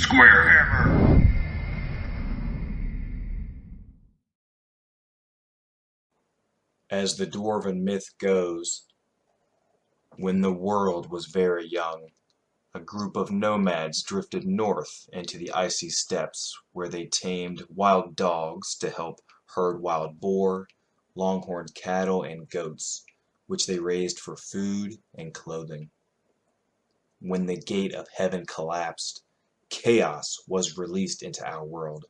SquareHammer. As the Dwarven myth goes, when the world was very young, a group of nomads drifted north into the icy steppes where they tamed wild dogs to help herd wild boar, longhorned cattle, and goats, which they raised for food and clothing. When the gate of heaven collapsed, chaos was released into our world,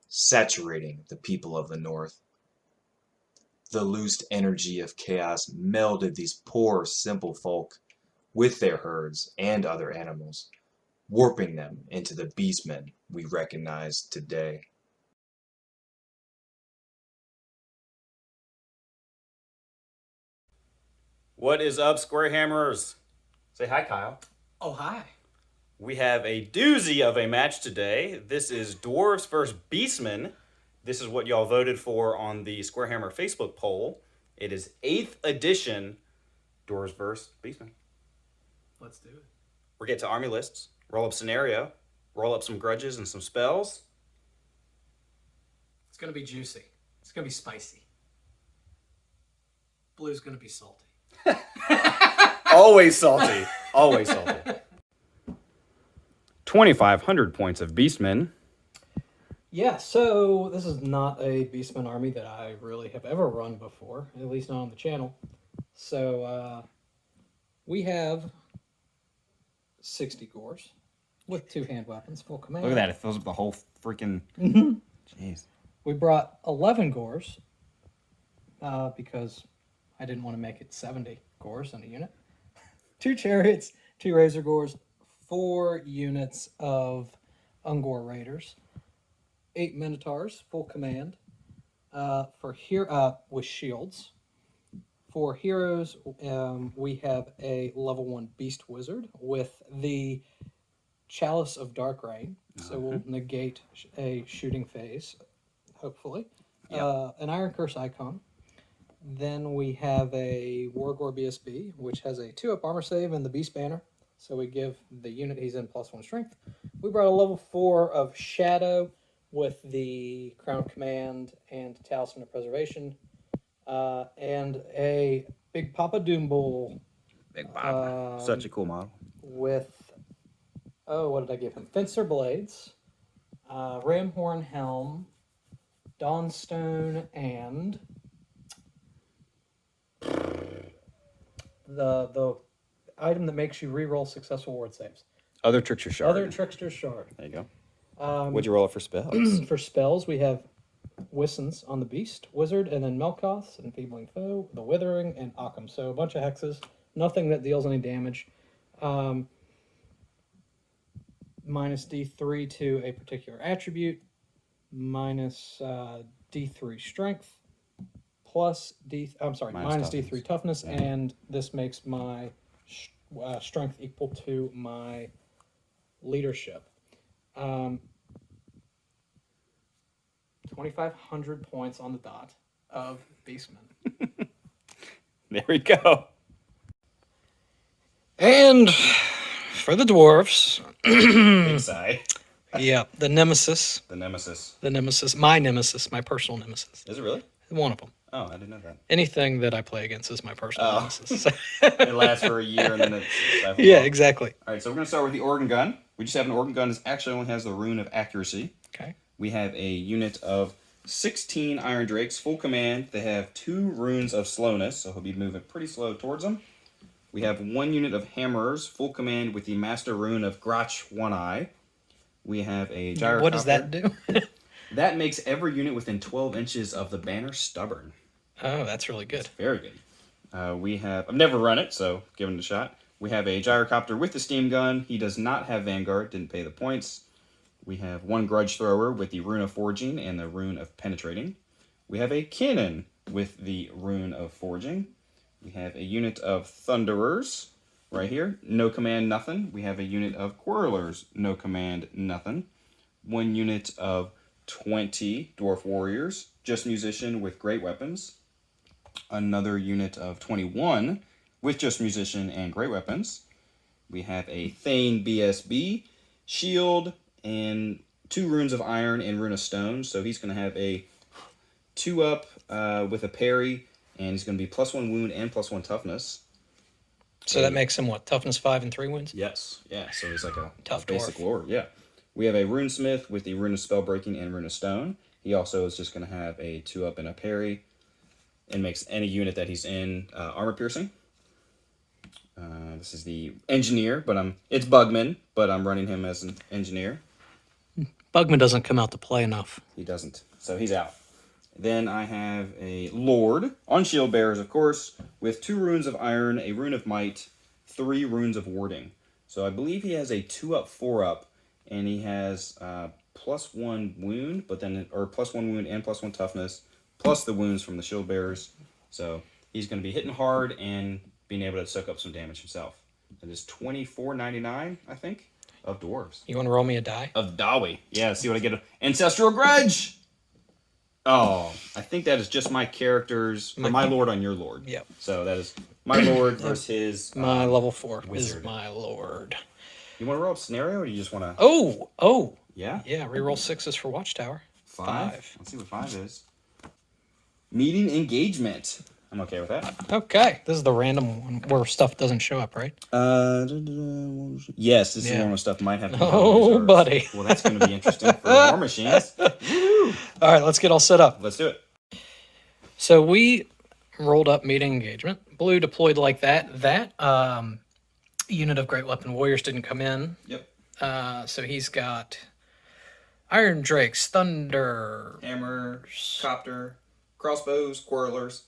saturating the people of the north. The loosed energy of chaos melded these poor, simple folk with their herds and other animals, warping them into the Beastmen we recognize today. What is up, SquareHammers? Say hi, Kyle. Oh, hi. We have a doozy of a match today. This is Dwarfs versus Beastmen. This is what y'all voted for on the SquareHammer Facebook poll. It is 8th edition Dwarves versus Beastmen. Let's do it. We'll get to army lists, roll up scenario, roll up some grudges and some spells. It's going to be juicy. It's going to be spicy. Blue's going to be salty. Always salty. Always salty. 2,500 points of Beastmen. Yeah, so this is not a Beastman army that I really have ever run before, at least not on the channel. So we have 60 gores with 2 hand weapons, full command. Look at that. It fills up the whole freaking... Jeez. We brought 11 gores because I didn't want to make it 70 gores in a unit. 2 chariots, 2 razor gores, 4 units of Ungor raiders, 8 minotaurs, full command, with shields. For heroes, we have a level 1 beast wizard with the Chalice of Dark Rain, so we'll negate a shooting phase, hopefully. Yep. An Iron Curse icon. Then we have a Wargore BSB, which has a 2-up armor save and the Beast Banner. So we give the unit he's in +1 strength. We brought a level 4 of Shadow with the Crown of Command and Talisman of Preservation. And a Big Papa Doom Bull. Big Papa. Such a cool model. With, what did I give him? Fencer Blades, Ramhorn Helm, Dawnstone, and the item that makes you reroll successful ward saves. Other Trickster Shard. Other Trickster Shard. There you go. What'd you roll up for spells? For spells, we have Wissons on the Beast, Wizard, and then Melkoth, Enfeebling Foe, the Withering, and Occam. So a bunch of hexes. Nothing that deals any damage. Minus D3 to a particular attribute. Minus D3 strength. Plus minus D3 toughness, and this makes my strength equal to my leadership. 2,500 points on the dot of Beastmen. There we go. And for the dwarves, Big sigh. yeah, the nemesis, The nemesis. my personal nemesis. Is it really? One of them. Oh, I didn't know that. Anything that I play against is my personal nemesis. It lasts for a year and then it's... Yeah, exactly. All right, so we're going to start with the organ gun. We just have an organ gun that actually only has the rune of accuracy. Okay. We have a unit of 16 Iron Drakes, full command. They have 2 runes of slowness, so he'll be moving pretty slow towards them. We have 1 unit of Hammerers, full command with the Master Rune of Grotch One Eye. We have a Gyrocopter. What does that do? That makes every unit within 12 inches of the banner stubborn. Oh, that's really good. It's very good. I've never run it, so give it a shot. We have a Gyrocopter with the steam gun. He does not have Vanguard, didn't pay the points. We have 1 Grudge Thrower with the Rune of Forging and the Rune of Penetrating. We have a Cannon with the Rune of Forging. We have a unit of Thunderers right here. No command, nothing. We have a unit of Quarrelers. No command, nothing. 1 unit of 20 Dwarf Warriors. Just Musician with Great Weapons. Another unit of 21 with Just Musician and Great Weapons. We have a Thane BSB, Shield, and 2 runes of iron and rune of stone. So he's going to have a 2-up with a parry, and he's going to be +1 wound and +1 toughness. So that makes him what? Toughness 5 and 3 wounds? Yes. Yeah, so he's like a Tough basic dwarf. lord. Yeah. We have a runesmith with the rune of spell breaking and rune of stone. He also is just going to have a 2-up and a parry, and makes any unit that he's in armor piercing. This is the engineer, but it's Bugman, but I'm running him as an engineer. Bugman doesn't come out to play enough. He doesn't, so he's out. Then I have a lord on shield bearers, of course, with 2 runes of iron, a rune of might, 3 runes of warding. So I believe he has a 2-up, 4-up, and he has +1 wound, or +1 wound and +1 toughness, plus the wounds from the shield bearers. So he's going to be hitting hard and being able to soak up some damage himself. It is $24.99, I think, of dwarves. You want to roll me a die? Of Dawi. Yeah, see what I get. Ancestral Grudge! Oh, I think that is just my characters, my lord on your lord. Yep. So that is my lord versus his... My level 4 wizard. is my lord. You want to roll up scenario, or do you just want to... Oh! Yeah? Yeah, reroll 6s for Watchtower. 5? Let's see what 5 is. Meeting engagement. I'm okay with that. Okay, this is the random one where stuff doesn't show up, right? Yes, this is one where stuff might have to be Oh, reserved. buddy. Well, that's going to be interesting for War Machines. All right, let's get all set up. Let's do it. So we rolled up meeting engagement. Blue deployed like that. That unit of Great Weapon Warriors didn't come in. Yep. So he's got Iron Drakes, Thunder, Hammer, Copter, Crossbows, Quarrelers,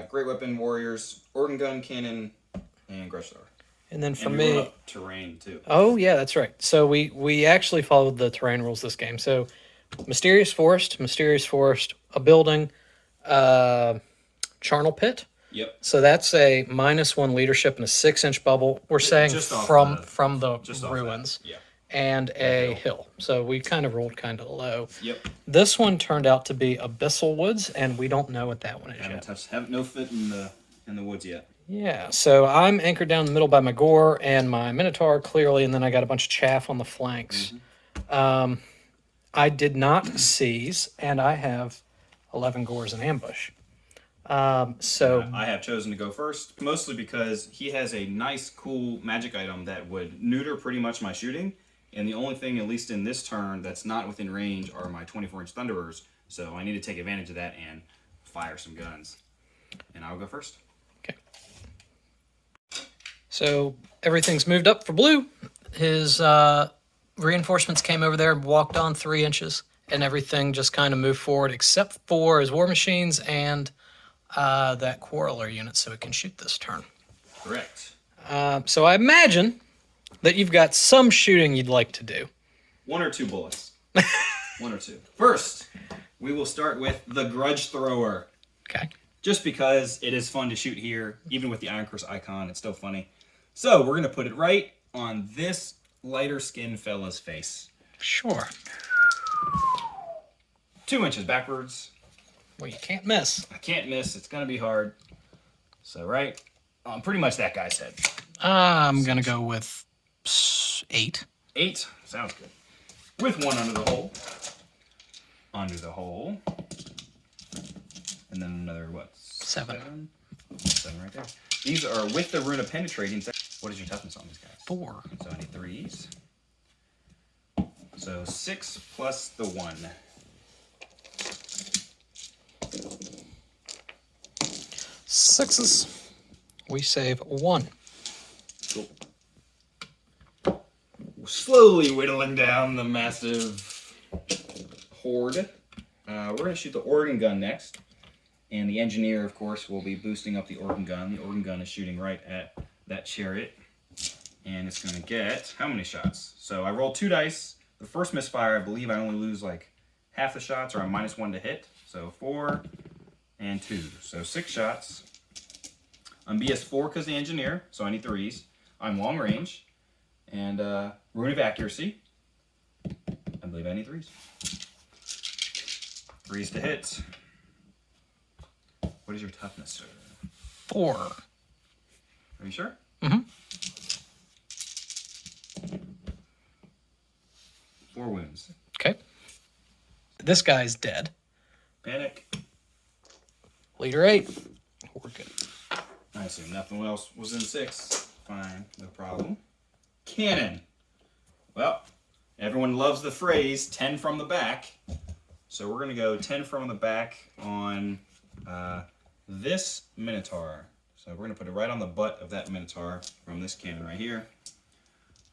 Great Weapon Warriors, Organ Gun, Cannon, and Grudge Thrower. and then for And me... we rolled up terrain, too. Oh, yeah, that's right. So we actually followed the terrain rules this game. So Mysterious Forest, a building, Charnel Pit. Yep. So that's a -1 leadership and a 6-inch bubble. We're saying Just off from the Just off ruins. that. Yeah. And a hill. So we kind of rolled kind of low. Yep. This one turned out to be Abyssal Woods, and we don't know what that one is yet. Haven't no fit in the woods yet. Yeah, so I'm anchored down the middle by my Gore and my Minotaur clearly, and then I got a bunch of chaff on the flanks. I did not seize, and I have 11 Gores in ambush. So I have chosen to go first, mostly because he has a nice, cool magic item that would neuter pretty much my shooting. And the only thing, at least in this turn, that's not within range are my 24-inch Thunderers. So I need to take advantage of that and fire some guns. And I'll go first. okay. So everything's moved up for Blue. His reinforcements came over there, walked on 3 inches, and everything just kind of moved forward, except for his War Machines and that Quarreler unit, so it can shoot this turn. Correct. So I imagine that you've got some shooting you'd like to do. 1 or 2 bullets. 1 or 2. First, we will start with the Grudge Thrower. Okay. Just because it is fun to shoot here, even with the Iron Curse icon, it's still funny. So we're going to put it right on this lighter skinned fella's face. Sure. 2 inches backwards. Well, you can't miss. I can't miss. It's going to be hard. So right on pretty much that guy's head. I'm going to go with 8. 8. Sounds good. With 1 under the hole. Under the hole. And then another, what? 7. 7 right there. These are with the rune of penetrating. What is your toughness on these guys? 4. So I need 3s. So 6 plus the 1. 6s. We save 1. Cool. We're slowly whittling down the massive horde. We're going to shoot the organ gun next. And the engineer, of course, will be boosting up the organ gun. The organ gun is shooting right at that chariot. And it's going to get how many shots? So I rolled 2 dice. The first misfire, I believe I only lose like half the shots, or I'm -1 to hit. So 4 and 2. So 6 shots. I'm BS4 because the engineer, so I need 3s. I'm long range. And rune of accuracy. I believe I need 3s. 3s to hit. What is your toughness, sir? 4. Are you sure? Mm-hmm. 4 wounds. Okay. This guy's dead. Panic. Leader 8. We're good. I assume nothing else was in 6. Fine, no problem. Cannon. Well, everyone loves the phrase 10 from the back. So we're going to go 10 from the back on this Minotaur. So we're going to put it right on the butt of that Minotaur from this cannon right here.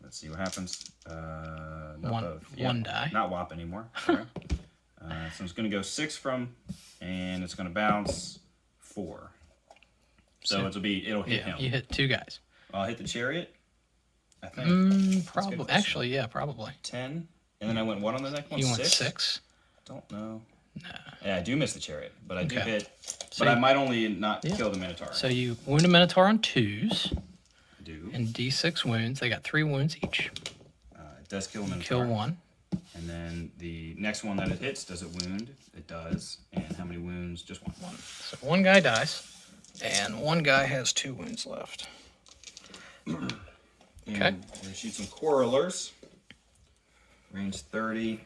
Let's see what happens. One die. Not WAP anymore. Sorry. So it's going to go 6 from, and it's going to bounce 4. So it'll hit him. You hit 2 guys. I'll hit the chariot, I think. Probably. Actually, yeah, probably. 10. And then I went what on the next one? You 6? went 6. Don't know. Nah. Yeah, I do miss the chariot, but I do Okay. hit. So But I might only not kill the Minotaur. So you wound a Minotaur on 2s. I do. And D6 wounds. They got 3 wounds each. It does kill a Minotaur. Kill 1. And then the next one that it hits, does it wound? It does. And how many wounds? Just 1. So 1 guy dies. And 1 guy has 2 wounds left. Okay. We're going to shoot some quarrelers. Range 30.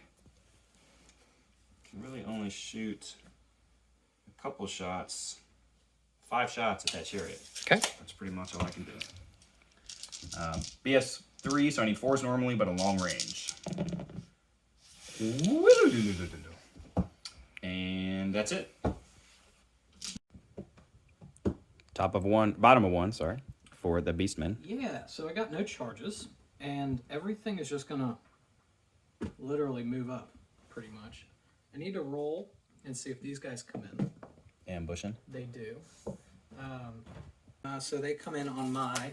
Can really only shoot a couple shots. 5 shots at that chariot. Okay. That's pretty much all I can do. BS 3, so I need 4s normally, but a long range. And that's it. Bottom of 1, sorry, for the Beastmen. Yeah, so I got no charges. And everything is just going to literally move up, pretty much. I need to roll and see if these guys come in. Ambushing. They do. So they come in on my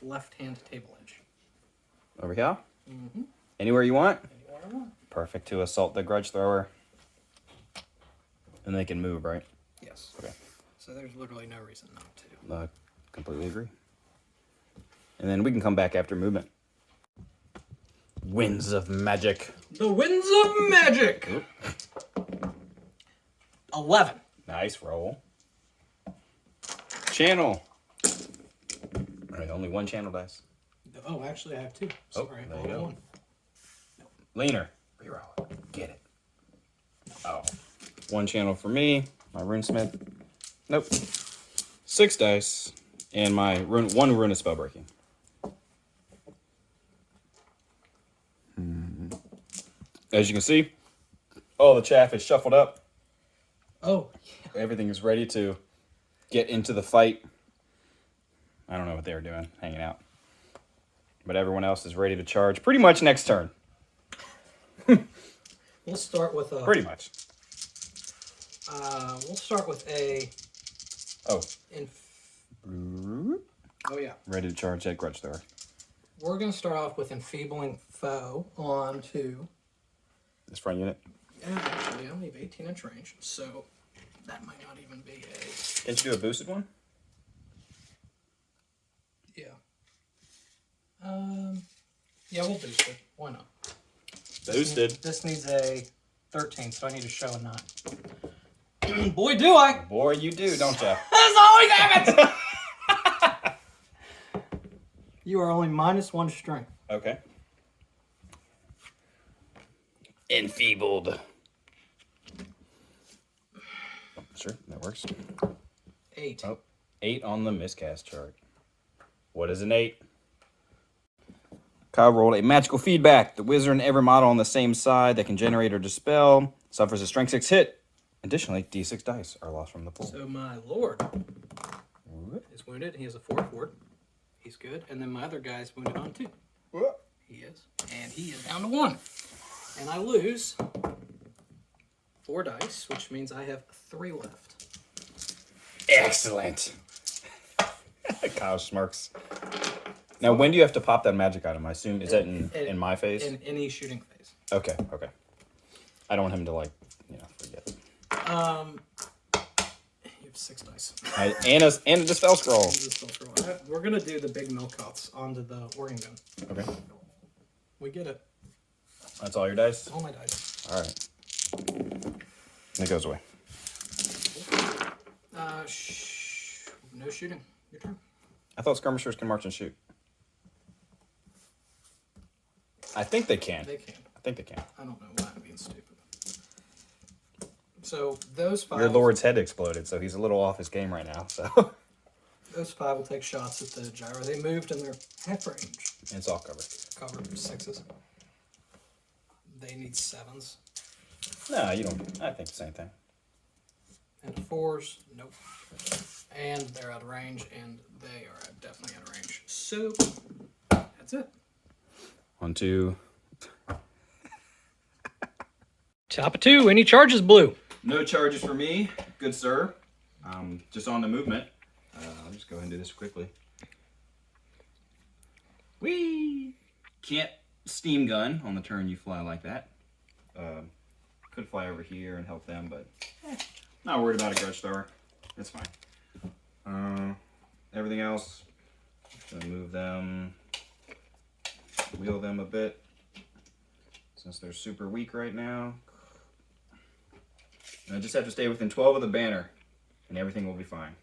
left-hand table edge. Over here? Mm-hmm. Anywhere you want? Anywhere I want. Perfect to assault the grudge thrower. And they can move, right? Yes. Okay. So there's literally no reason not to. Completely agree. And then we can come back after movement. Winds of Magic. The Winds of Magic! Oop. 11. Nice roll. Channel. All right, only 1 channel dice. Oh, actually I have 2. Sorry, there you go. 1. Leaner. Reroll. Get it. Oh. 1 channel for me. My runesmith. Nope. 6 dice. And my 1 rune of spellbreaking. As you can see, all the chaff is shuffled up. Oh, yeah. Everything is ready to get into the fight. I don't know what they were doing, hanging out. But everyone else is ready to charge pretty much next turn. We'll start with a... Pretty much. We'll start with a... Oh. Oh, yeah. Ready to charge that grudge thrower. We're going to start off with Enfeebling Foe on 2. This front unit. Yeah, actually, I only have 18-inch range, so that might not even be a... Can't you do a boosted one? Yeah. Yeah, we'll boost it. Why not? Boosted. This needs a 13, so I need to show a 9. Boy, do I! Boy, you do, don't you? That's always happens! You are only -1 strength. Okay. Enfeebled. Sure, that works. 8. Oh, 8 on the miscast chart. What is an 8? Kyle rolled a magical feedback. The wizard and every model on the same side that can generate or dispel suffers a strength 6 hit. Additionally, D6 dice are lost from the pool. So my lord is wounded. He has a 4 ward. He's good. And then my other guy's wounded on 2. He is. And he is down to 1. And I lose 4 dice, which means I have 3 left. Excellent. Kyle smirks. Now, when do you have to pop that magic item? I assume, is that in my phase? In any shooting phase. Okay. I don't want him to, forget. You have 6 dice. And a dispel scroll. We're going to do the big milk-outs onto the organ gun. Okay. We get it. That's all your dice? All my dice. All right. It goes away. No shooting. Your turn. I thought skirmishers can march and shoot. I think they can. They can. I think they can. I don't know why I'm being stupid. So those 5... Your lord's head exploded, so he's a little off his game right now. So Those 5 will take shots at the gyro. They moved and they're half range. and it's all covered. Covered 6s. They need 7s. No, you don't. I think the same thing. And 4s. Nope. And they're out of range, and they are definitely out of range. So that's it. 1, 2. Top of 2. Any charges, Blue? No charges for me, good sir. Just on the movement. I'll just go ahead and do this quickly. Whee! Can't steam gun on the turn you fly like that. Could fly over here and help them, but not worried about a grudge thrower. It's fine. Everything else, gonna move them, wheel them a bit, since they're super weak right now. I just have to stay within 12 of the banner, and everything will be fine.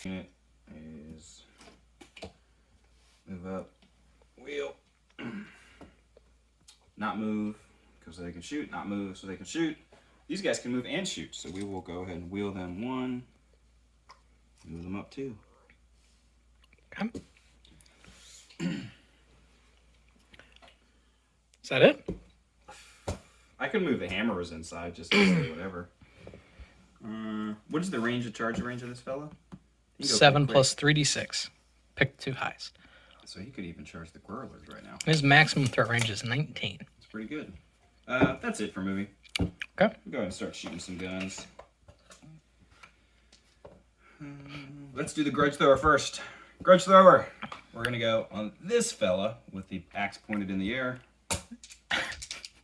Unit is move up, wheel, not move because they can shoot, not move so they can shoot. These guys can move and shoot, so we will go ahead and wheel them 1, move them up 2. Okay. Is that it? I could move the hammers inside just to say whatever. What is the range of charge range of this fella? 7 plus 3d6. Pick 2 highest. So he could even charge the Gwirlers right now. His maximum threat range is 19. It's pretty good. That's it for movie. Okay. Go ahead and start shooting some guns. Let's do the grudge thrower first. Grudge thrower. We're gonna go on this fella with the axe pointed in the air.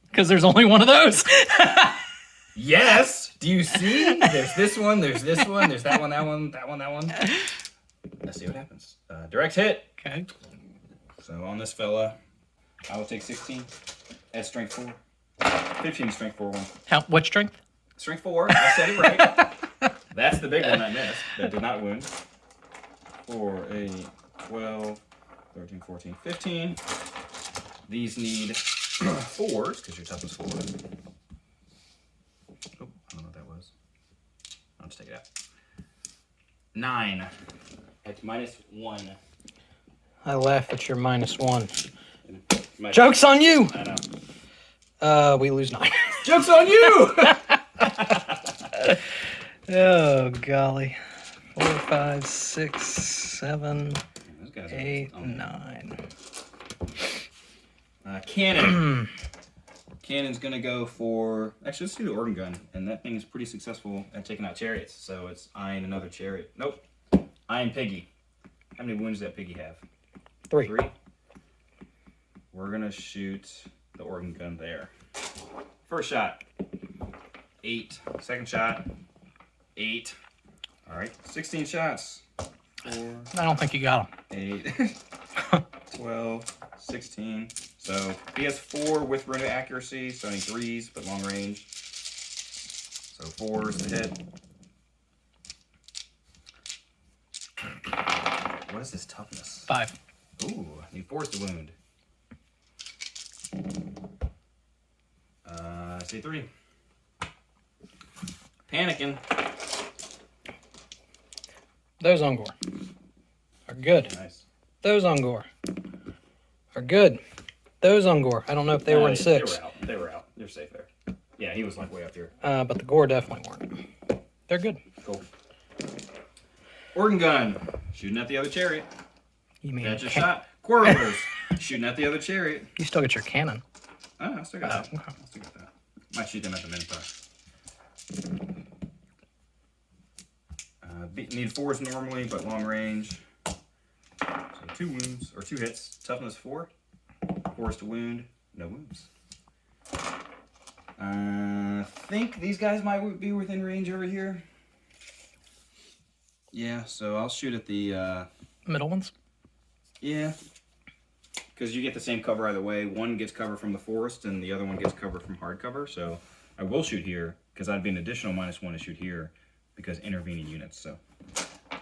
Because there's only one of those. Yes. Do you see? There's this one. There's this one. There's that one. That one. That one. That one. Let's see what happens. Direct hit. Okay. So on this fella, I will take 16 at strength 4. 15 strength 4 1. What strength? Strength 4. I said it right. That's the big one I missed. That did not wound. 4, 8, 12, 13, 14, 15. These need 4s because your toughness 4. Oh, I don't know what that was. I'll just take it out. 9 at -1. I laugh at your -1. Joke's on you! I know. We lose 9. Joke's on you! Oh, golly. 4, 5, 6, 7, Those guys are 8, 9. Cannon. Cannon's gonna go for... Actually, let's do the organ gun. And that thing is pretty successful at taking out chariots. So it's eyeing another chariot. Nope. Eyeing Piggy. How many wounds does that Piggy have? 3. 3. We're gonna shoot the organ gun there. First shot. 8. Second shot. 8. All right. 16 shots. 4. I don't think you got him. 8. 12. 16. So he has 4 with rune accuracy, so only 3s, but long range. So 4s to hit. What is his toughness? 5. Ooh, I need 4s to wound. Say 3. Panicking. Those on Gore are good. Nice. Those on Gore are good. Those on Gore. I don't know if they were in 6. They were out. They're safe there. Yeah, he was like way up here. But the Gore definitely weren't. They're good. Cool. Organ gun. Shooting at the other chariot. You mean Catch a shot. Quarrelers. Shooting at the other chariot. You still get your cannon. Oh, I still got that. Okay. I still got that. Might shoot them at the minotaur. Need 4s normally, but long range. So 2 wounds, or 2 hits. Toughness 4. 4s to wound. No wounds. Think these guys might be within range over here. Yeah, so I'll shoot at the... Middle ones? Yeah. Because you get the same cover either way. One gets cover from the forest, and the other one gets cover from hard cover. So I will shoot here, because I'd be an additional -1 to shoot here, because intervening units. So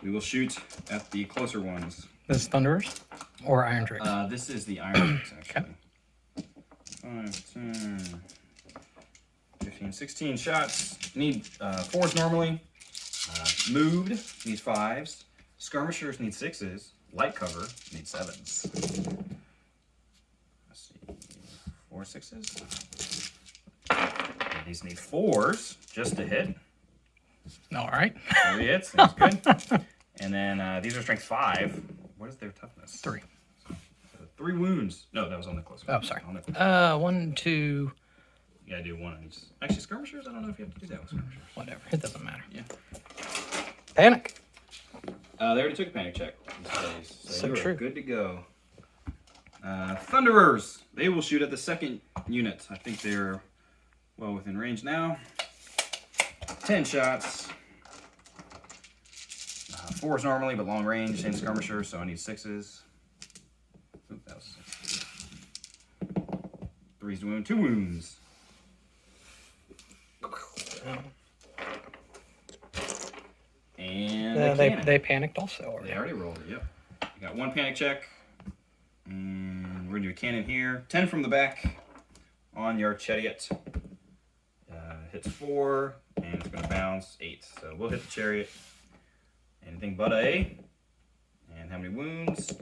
we will shoot at the closer ones. This is Thunderers or Iron Drakes? This is the Iron Drakes, actually. 5, 10, 15, 16 shots. Need 4s normally. Moved needs 5s. Skirmishers need 6s. Light cover needs 7s. Let's see. 4 6s. These need 4s just to hit. All right. 3 hits. That's good. And then these are strength 5. What is their toughness? 3. 3 wounds. No, that was on the close one. Oh, sorry. On the 1, 2. You gotta do 1 on each. Actually, skirmishers? I don't know if you have to do that with skirmishers. Whatever. It doesn't matter. Yeah. Panic. They already took a panic check these days. So you're true. good to go. Thunderers. They will shoot at the second unit. I think they're well within range now. 10 shots. 4s normally, but long range. Same skirmisher, so I need 6s. Oop, that was 6. 3's to wound. 2 wounds. And they panicked also. Already. They already rolled it, yep. You got 1 panic check. And we're going to do a cannon here. 10 from the back on your chariot. Hits 4, and it's going to bounce 8. So we'll hit the chariot. Anything but A. And how many wounds?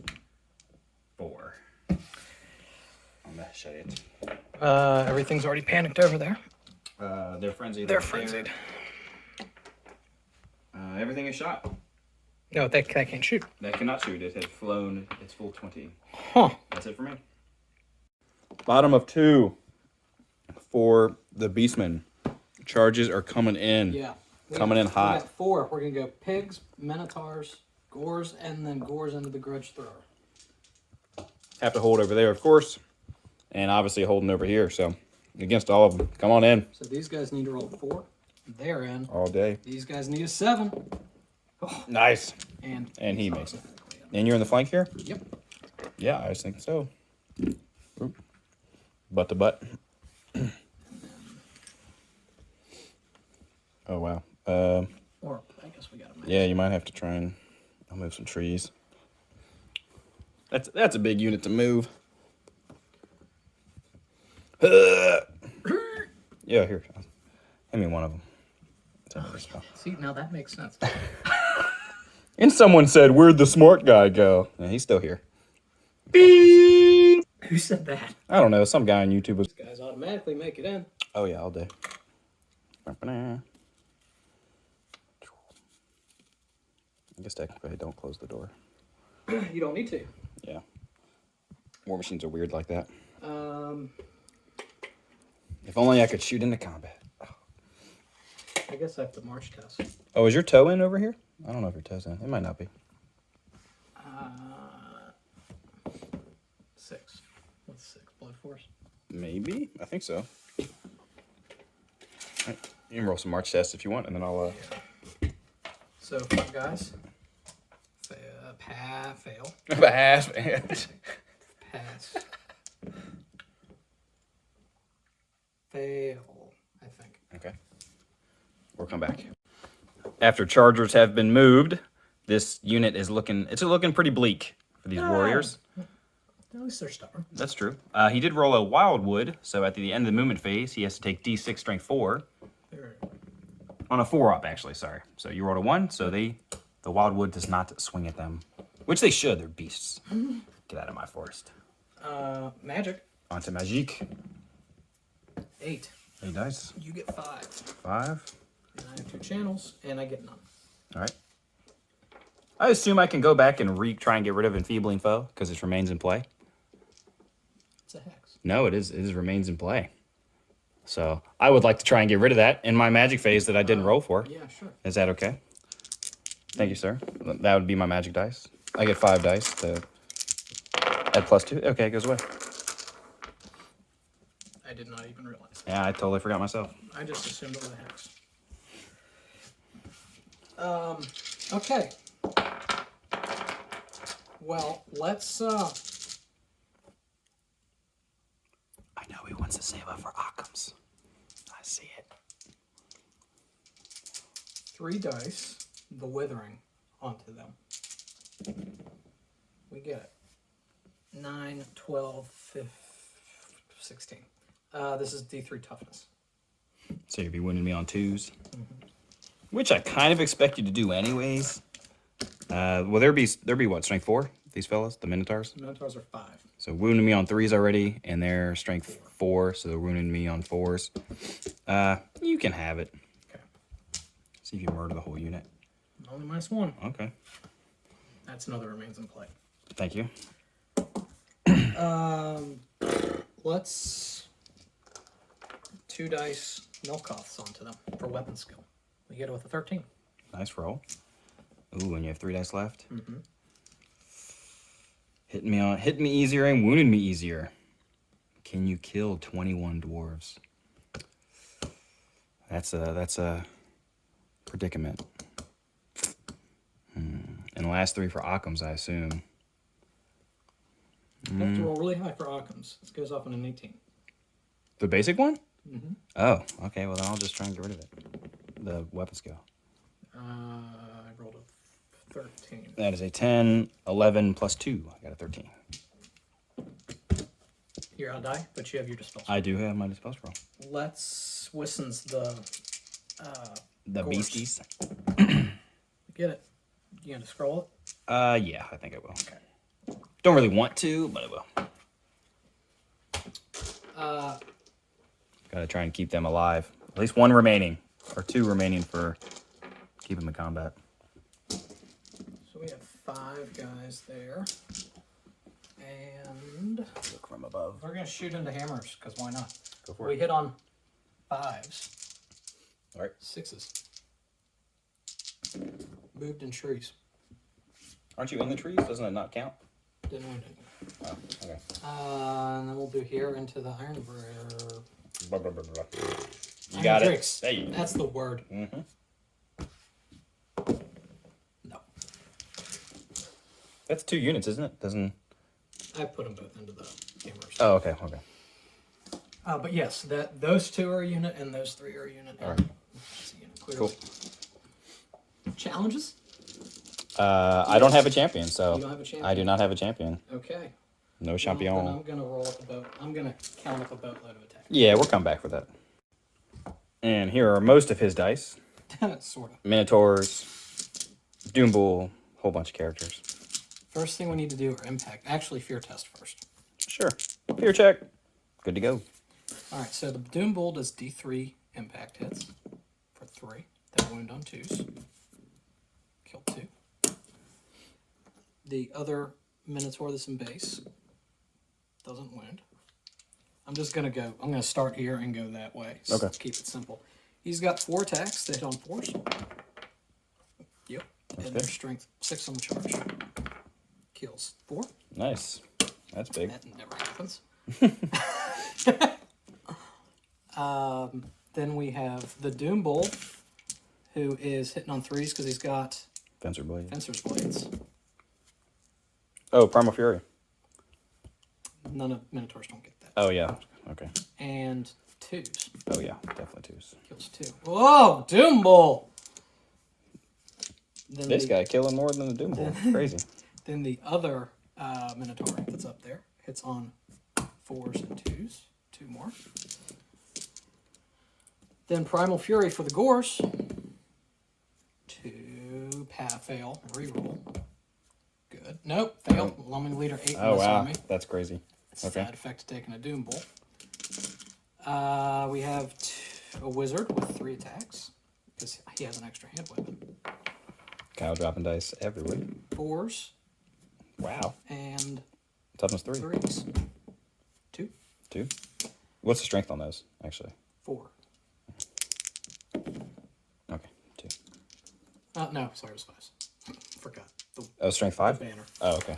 4. On the chariot. Everything's already panicked over there. They're frenzied. They're frenzied. Everything is shot. No, that can't shoot. That cannot shoot. It had flown its full 20. Huh. That's it for me. Bottom of 2 for the Beastmen. Charges are coming in. Yeah. Coming in hot. We got 4. We're going to go pigs, minotaurs, gores, and then gores into the grudge thrower. Have to hold over there, of course. And obviously holding over here. So against all of them. Come on in. So these guys need to roll 4. They're in. All day. These guys need a 7. Oh. Nice. And he makes it. And you're in the flank here? Yep. Yeah, I was thinking so. Oop. Butt to butt. Oh, wow. Or I guess we got to Yeah, you might have to try and I'll move some trees. That's a big unit to move. Yeah, here. Hand me one of them. See, now that makes sense. And someone said, "Where'd the smart guy go?" Yeah, he's still here. Beep. Who said that? I don't know. Some guy on YouTube was. These guys automatically make it in. Oh yeah, all day. I guess technically I don't close the door. You don't need to. Yeah. War machines are weird like that. If only I could shoot into combat. I guess I have to march test. Oh, is your toe in over here? I don't know if your toe's in. It might not be. 6. What's 6? Blood force? Maybe. I think so. Right. You can roll some march tests if you want, and then I'll... So, 5 guys. Fail. Pass. Pass. Fail, I think. Okay. We'll come back. After chargers have been moved, this unit is looking pretty bleak for these warriors. At least they're stubborn. That's true. He did roll a wildwood, so at the end of the movement phase, he has to take D6 strength 4. On a 4-up, actually, sorry. So you rolled a 1, so the wildwood does not swing at them. Which they should, they're beasts. Get out of my forest. Magic. Onto magique. 8. 8 dice. You get 5. 5. And I have 2 channels, and I get none. All right. I assume I can go back and try and get rid of Enfeebling Foe, because it remains in play. It's a hex. No, it is remains in play. So I would like to try and get rid of that in my magic phase that I didn't roll for. Yeah, sure. Is that okay? Thank you, sir. That would be my magic dice. I get 5 dice to add +2. Okay, it goes away. I did not even realize. Yeah, I totally forgot myself. I just assumed it was a hex. Okay. Well, let's, I know he wants to save up for Occams. I see it. 3 dice, the withering, onto them. We get it. 9, 12, 15, 16. This is D3 toughness. So you'd be wounding me on 2s. Which I kind of expect you to do anyways. Will there be what, strength 4? These fellas, the Minotaurs? The Minotaurs are 5. So wounding me on 3s already, and they're strength 4, so they're wounding me on 4s. You can have it. Okay. See if you murder the whole unit. Only -1. Okay. That's another remains in play. Thank you. Let's 2 dice Milkoths onto them for weapon skill. We get it with a 13. Nice roll. Ooh, and you have 3 dice left. Mm-hmm. Hit me easier and wounded me easier. Can you kill 21 dwarves? That's a predicament. And the last 3 for Occams, I assume. You have to roll really high for Occams. This goes off on an 18. The basic one? Mm-hmm. Oh, okay. Well, then I'll just try and get rid of it. The weapon skill. I rolled a 13. That is a 10, 11 plus 2. I got a 13. You're out die, but you have your dispel. I do have my dispel scroll. Let's Wissens the The Gorse. beasties? Get it? You gonna scroll it? Yeah, I think I will. Okay. Don't really want to, but I will. Gotta try and keep them alive. At least 1 remaining, or 2 remaining for keep them in combat. So we have 5 guys there. And Look from above. we're gonna shoot into hammers, because why not? Go for We it. hit on 5s. All right. 6s. Moved in trees. Aren't you in the trees? Doesn't it not count? Didn't wound anything. Oh, okay. And then we'll do here into the iron briar. Blah, blah, blah, blah. You Iron got Drakes. it. Hey. That's the word. Mm-hmm. No. That's 2 units, isn't it? Doesn't. I put them both into the hammers. Oh, okay. Okay. But yes, those 2 are a unit and those 3 are a unit. All right. It's a unit, clearly. Cool. Challenges? I don't have a champion, so You don't have a champion? I do not have a champion. Okay. No Well, champion. then I'm gonna roll up a boat. I'm gonna count up a boatload of attack. Yeah, we'll come back for that. And here are most of his dice. Sort of. Minotaurs, Doom Bull, whole bunch of characters. First thing we need to do are impact. Actually, fear test first. Sure. Fear check. Good to go. All right. So the Doom Bull does D3 impact hits for 3. That wound on 2s. Kill 2. The other Minotaur that's in base doesn't wound. I'm gonna start here and go that way. So Okay. Keep it simple. He's got 4 attacks that hit on 4s. Yep. That's and good. their strength 6 on the charge. Kills 4. Nice. That's big. That never happens. Then we have the Doom Bull, who is hitting on 3s because he's got Fencer Blade. Fencer's Blades. Oh, Primal Fury. None of Minotaurs don't get that. Oh, yeah. Okay. And 2s. Oh, yeah. Definitely 2s. Kills 2. Whoa! Doom Bull! Then This guy killing more than the Doom Bull. Crazy. Then the other Minotaur that's up there hits on 4s and 2s. 2 more. Then Primal Fury for the Gorse. 2 fail. Reroll. Good. Nope. Failed. Lumbing Leader 8 in Oh, this wow. army. That's crazy. It's Okay. side effect of taking a Doom Bull. We have a Wizard with 3 attacks. Because he has an extra hand weapon. Kyle dropping dice everywhere. 4s Wow. and Toughness 3. 3s. 2. 2. What's the strength on those, actually? 4. Okay. 2. No, sorry, it was 5s. Forgot. The Oh, strength 5? banner. Oh, okay.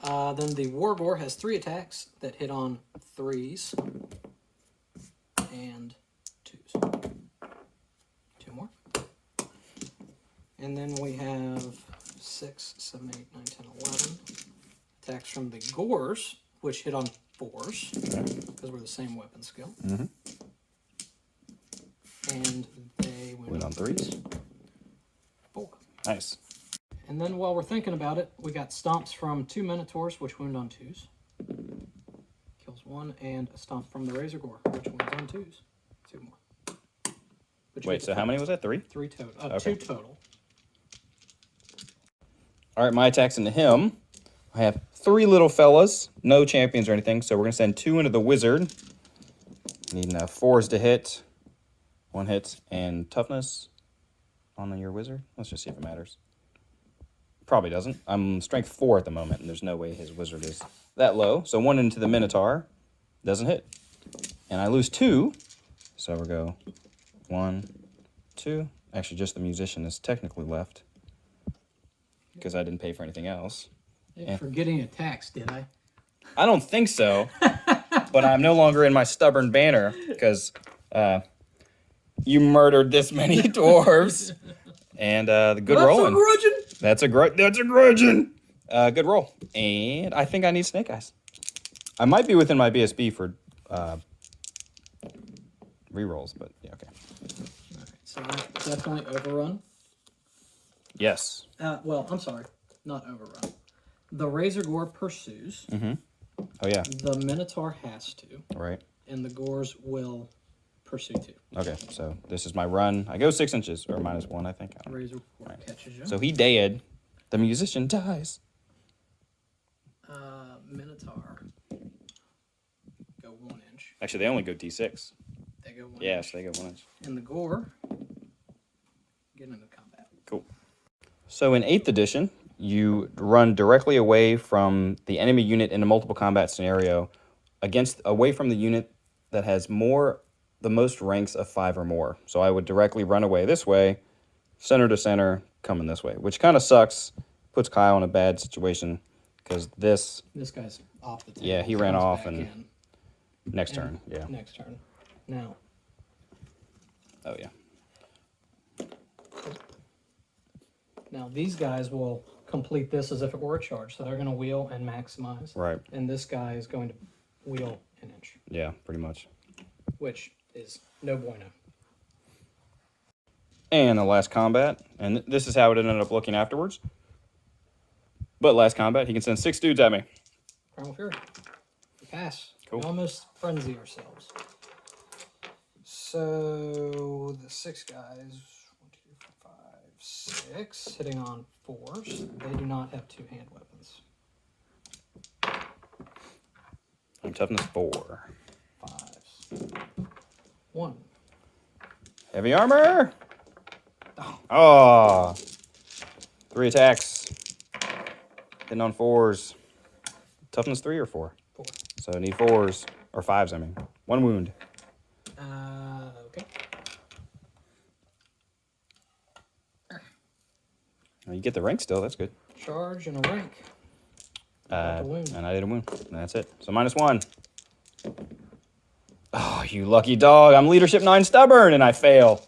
Then the Wargore has 3 attacks that hit on 3s and 2s. 2 more. And then we have 6, 7, 8, 9, 10, 11 attacks from the Gores, which hit on 4s because we're the same weapon skill. Mm-hmm. And they Win on 3s. 4. Nice. And then while we're thinking about it, we got stomps from 2 Minotaurs, which wound on 2s. Kills 1, and a stomp from the Razor Gore, which one's on 2s. 2 more. But you Wait, get so the how many first. was that? 3? 3 total. Okay. 2 total. All right, my attack's into him. I have 3 little fellas, no champions or anything, so we're going to send 2 into the wizard. Needing 4s to hit. 1 hit, and toughness on your wizard. Let's just see if it matters. Probably doesn't. I'm strength 4 at the moment, and there's no way his wizard is that low. So 1 into the Minotaur. Doesn't hit. And I lose 2. So we'll go 1, 2. Actually, just the musician is technically left. Because I didn't pay for anything else. Yeah, forgetting attacks, did I? I don't think so. But I'm no longer in my stubborn banner. Because you murdered this many dwarves. And the good rolling. That's a grudging. Good roll. And I think I need Snake Eyes. I might be within my BSB for rerolls, but yeah, okay. All right, so that's definitely overrun. Yes. Well, I'm sorry, not overrun. The Razor Gore pursues. Mm-hmm. Oh, yeah. The Minotaur has to. Right. And the Gores will pursue too. Okay, so this is my run. I go 6 inches, or -1, I think. Razor Gore catches you. So he dead. The musician dies. Minotaur go 1 inch. Actually, they only go D6. They go 1 inch. Yeah, so they go 1 inch. And the Gore get into combat. Cool. So in 8th edition, you run directly away from the enemy unit in a multiple combat scenario away from the unit that has the most ranks of 5 or more. So I would directly run away this way, center to center, coming this way, which kind of sucks. Puts Kyle in a bad situation because this guy's off the table. Yeah, he ran off and next turn. Yeah. Next turn. Now. Oh yeah. Now these guys will complete this as if it were a charge, so they're going to wheel and maximize. Right. And this guy is going to wheel an inch. Yeah, pretty much. Which is no bueno. And the last combat, and this is how it ended up looking afterwards. But last combat, he can send 6 dudes at me. Primal Fury. We pass. Cool. We almost frenzy ourselves. So the 6 guys, 1, 2, 4, 5, 6, hitting on 4s. They do not have 2 hand weapons. I'm toughness 4. 5s. 1. Heavy armor. Oh. 3 attacks. Hitting on 4s. Toughness 3 or 4? 4. So I need 4s or 5s. I mean, 1 wound. Okay. Well, you get the rank still. That's good. Charge and a rank. And I did a wound. And that's it. So -1. Oh, you lucky dog. I'm leadership 9 stubborn and I fail.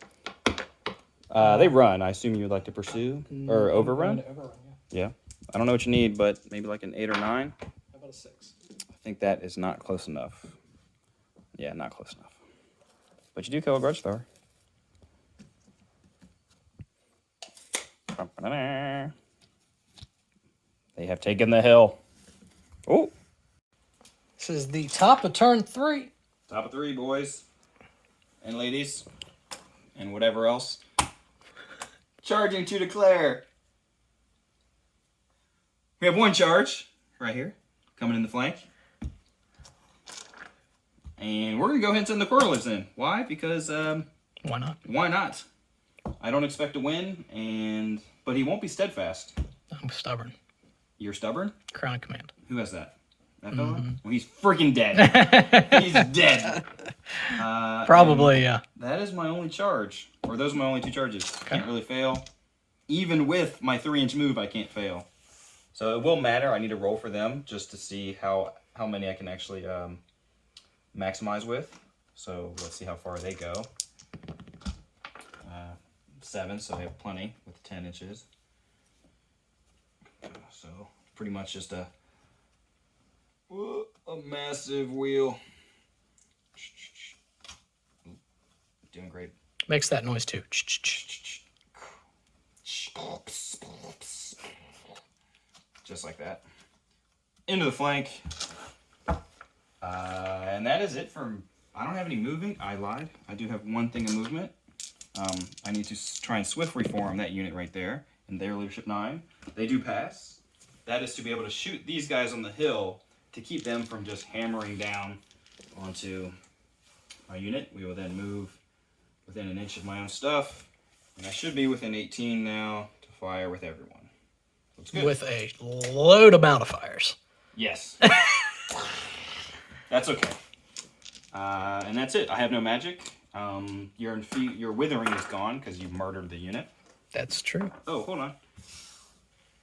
They run. I assume you would like to pursue or overrun? Overrun, Yeah. I don't know what you need, but maybe like an 8 or 9. How about a 6? I think that is not close enough. Yeah, not close enough. But you do kill a grudge thrower. They have taken the hill. Oh. This is the top of turn 3. Top of 3, boys. And ladies. And whatever else. Charging to declare. We have 1 charge right here. Coming in the flank. And we're going to go ahead and send the Correlatives in. Why? Because, Why not? why not? I don't expect to win, but he won't be steadfast. I'm stubborn. You're stubborn? Crown of Command. Who has that? That fella? Well, he's freaking dead. He's dead. Probably, yeah. That is my only charge. Or those are my only 2 charges. Can't really fail. Even with my 3-inch move, I can't fail. So it will matter. I need to roll for them just to see how many I can actually maximize with. So let's see how far they go. 7, so they have plenty with 10 inches. So pretty much just a massive wheel. Doing great. Makes that noise too. Just like that. Into the flank. And that is it for... I don't have any moving. I lied. I do have one thing of movement. I need to try and swift reform that unit right there in their leadership 9. They do pass. That is to be able to shoot these guys on the hill to keep them from just hammering down onto my unit. We will then move within an inch of my own stuff. And I should be within 18 now to fire with everyone. Looks good. With a load of modifiers. Yes. That's okay. And that's it. I have no magic. Your withering is gone because you murdered the unit. That's true. Oh, hold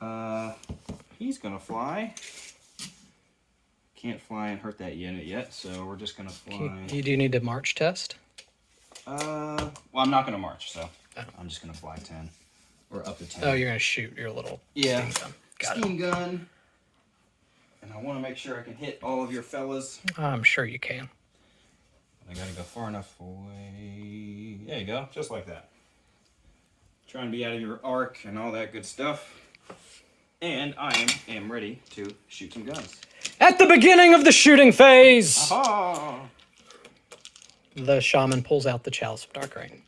on. He's gonna fly. Can't fly and hurt that unit yet, so we're just gonna fly. You do need a march test? Well, I'm not gonna march, so I'm just gonna fly 10. Or up to 10. Oh, you're gonna shoot your little steam gun. Got steam gun. And I want to make sure I can hit all of your fellas. I'm sure you can. I gotta go far enough away. There you go, just like that. Try and be out of your arc and all that good stuff. And I am ready to shoot some guns. At the beginning of the shooting phase, Aha! the shaman pulls out the Chalice of Dark Rain.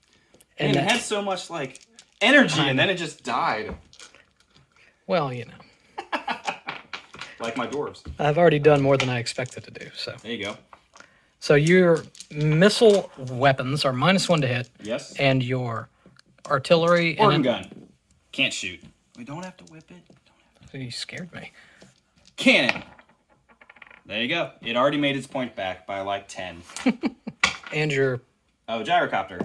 And it had so much like energy, and then it just died. Well, you know. Like my dwarves. I've already done more than I expected to do. So there you go. So your missile weapons are -1 to hit. Yes. And your artillery Organ gun. Can't shoot. We don't have to whip it. You scared me. Cannon. There you go. It already made its point back by like 10. And your... Oh, gyrocopter.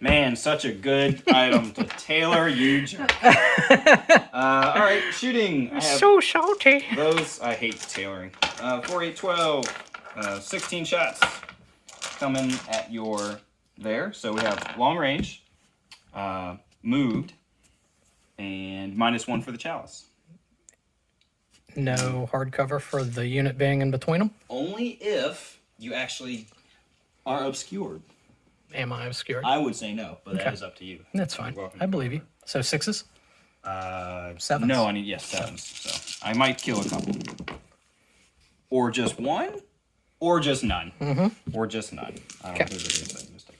Man, such a good item to tailor, you jerk. All right, shooting. I have so salty. those. I hate tailoring. 4, 8, 12. 16 shots coming at your there. So we have long range, moved, and -1 for the chalice. No hardcover for the unit being in between them? Only if you actually are obscured. Am I obscured? I would say no, but that is up to you. That's fine. I believe you. So 6s? 7s? No, I need, yes, 7s. So I might kill a couple. Or just 1, or just none. Or just none. I don't know who it is. That mistake.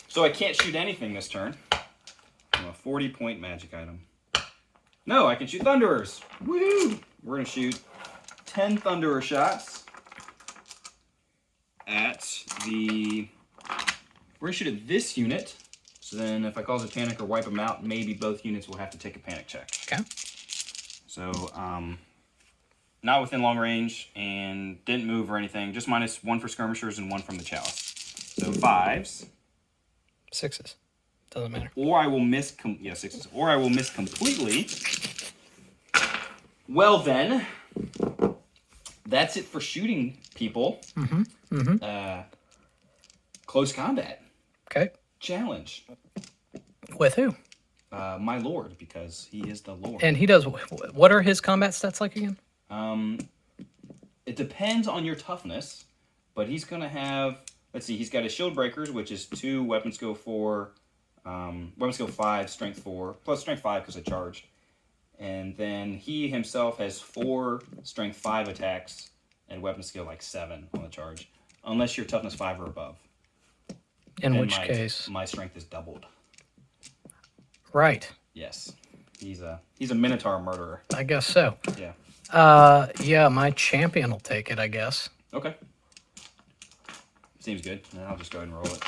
So I can't shoot anything this turn. I'm a 40-point magic item. No, I can shoot Thunderers. Woo! We're going to shoot 10 Thunderer shots at the... We're going to shoot at this unit. So then if I cause a panic or wipe them out, maybe both units will have to take a panic check. Okay. So, not within long range and didn't move or anything. Just -1 for skirmishers and 1 from the chalice. So 5s. 6s. Doesn't matter. Or I will miss... 6s. Or I will miss completely. Well then, that's it for shooting people. Close combat. Okay. Challenge. With who? My lord, because he is the lord. And he does... What are his combat stats like again? It depends on your toughness, but he's going to have... Let's see, he's got his shield breakers, which is 2, weapon skill 4, weapon skill 5, strength 4, plus strength 5 because I charged. And then he himself has 4 strength 5 attacks and weapon skill like 7 on the charge, unless you're toughness 5 or above. In which case? My strength is doubled. Right. Yes. He's a Minotaur murderer. I guess so. Yeah. Yeah, my champion will take it, I guess. Okay. Seems good. And I'll just go ahead and roll it.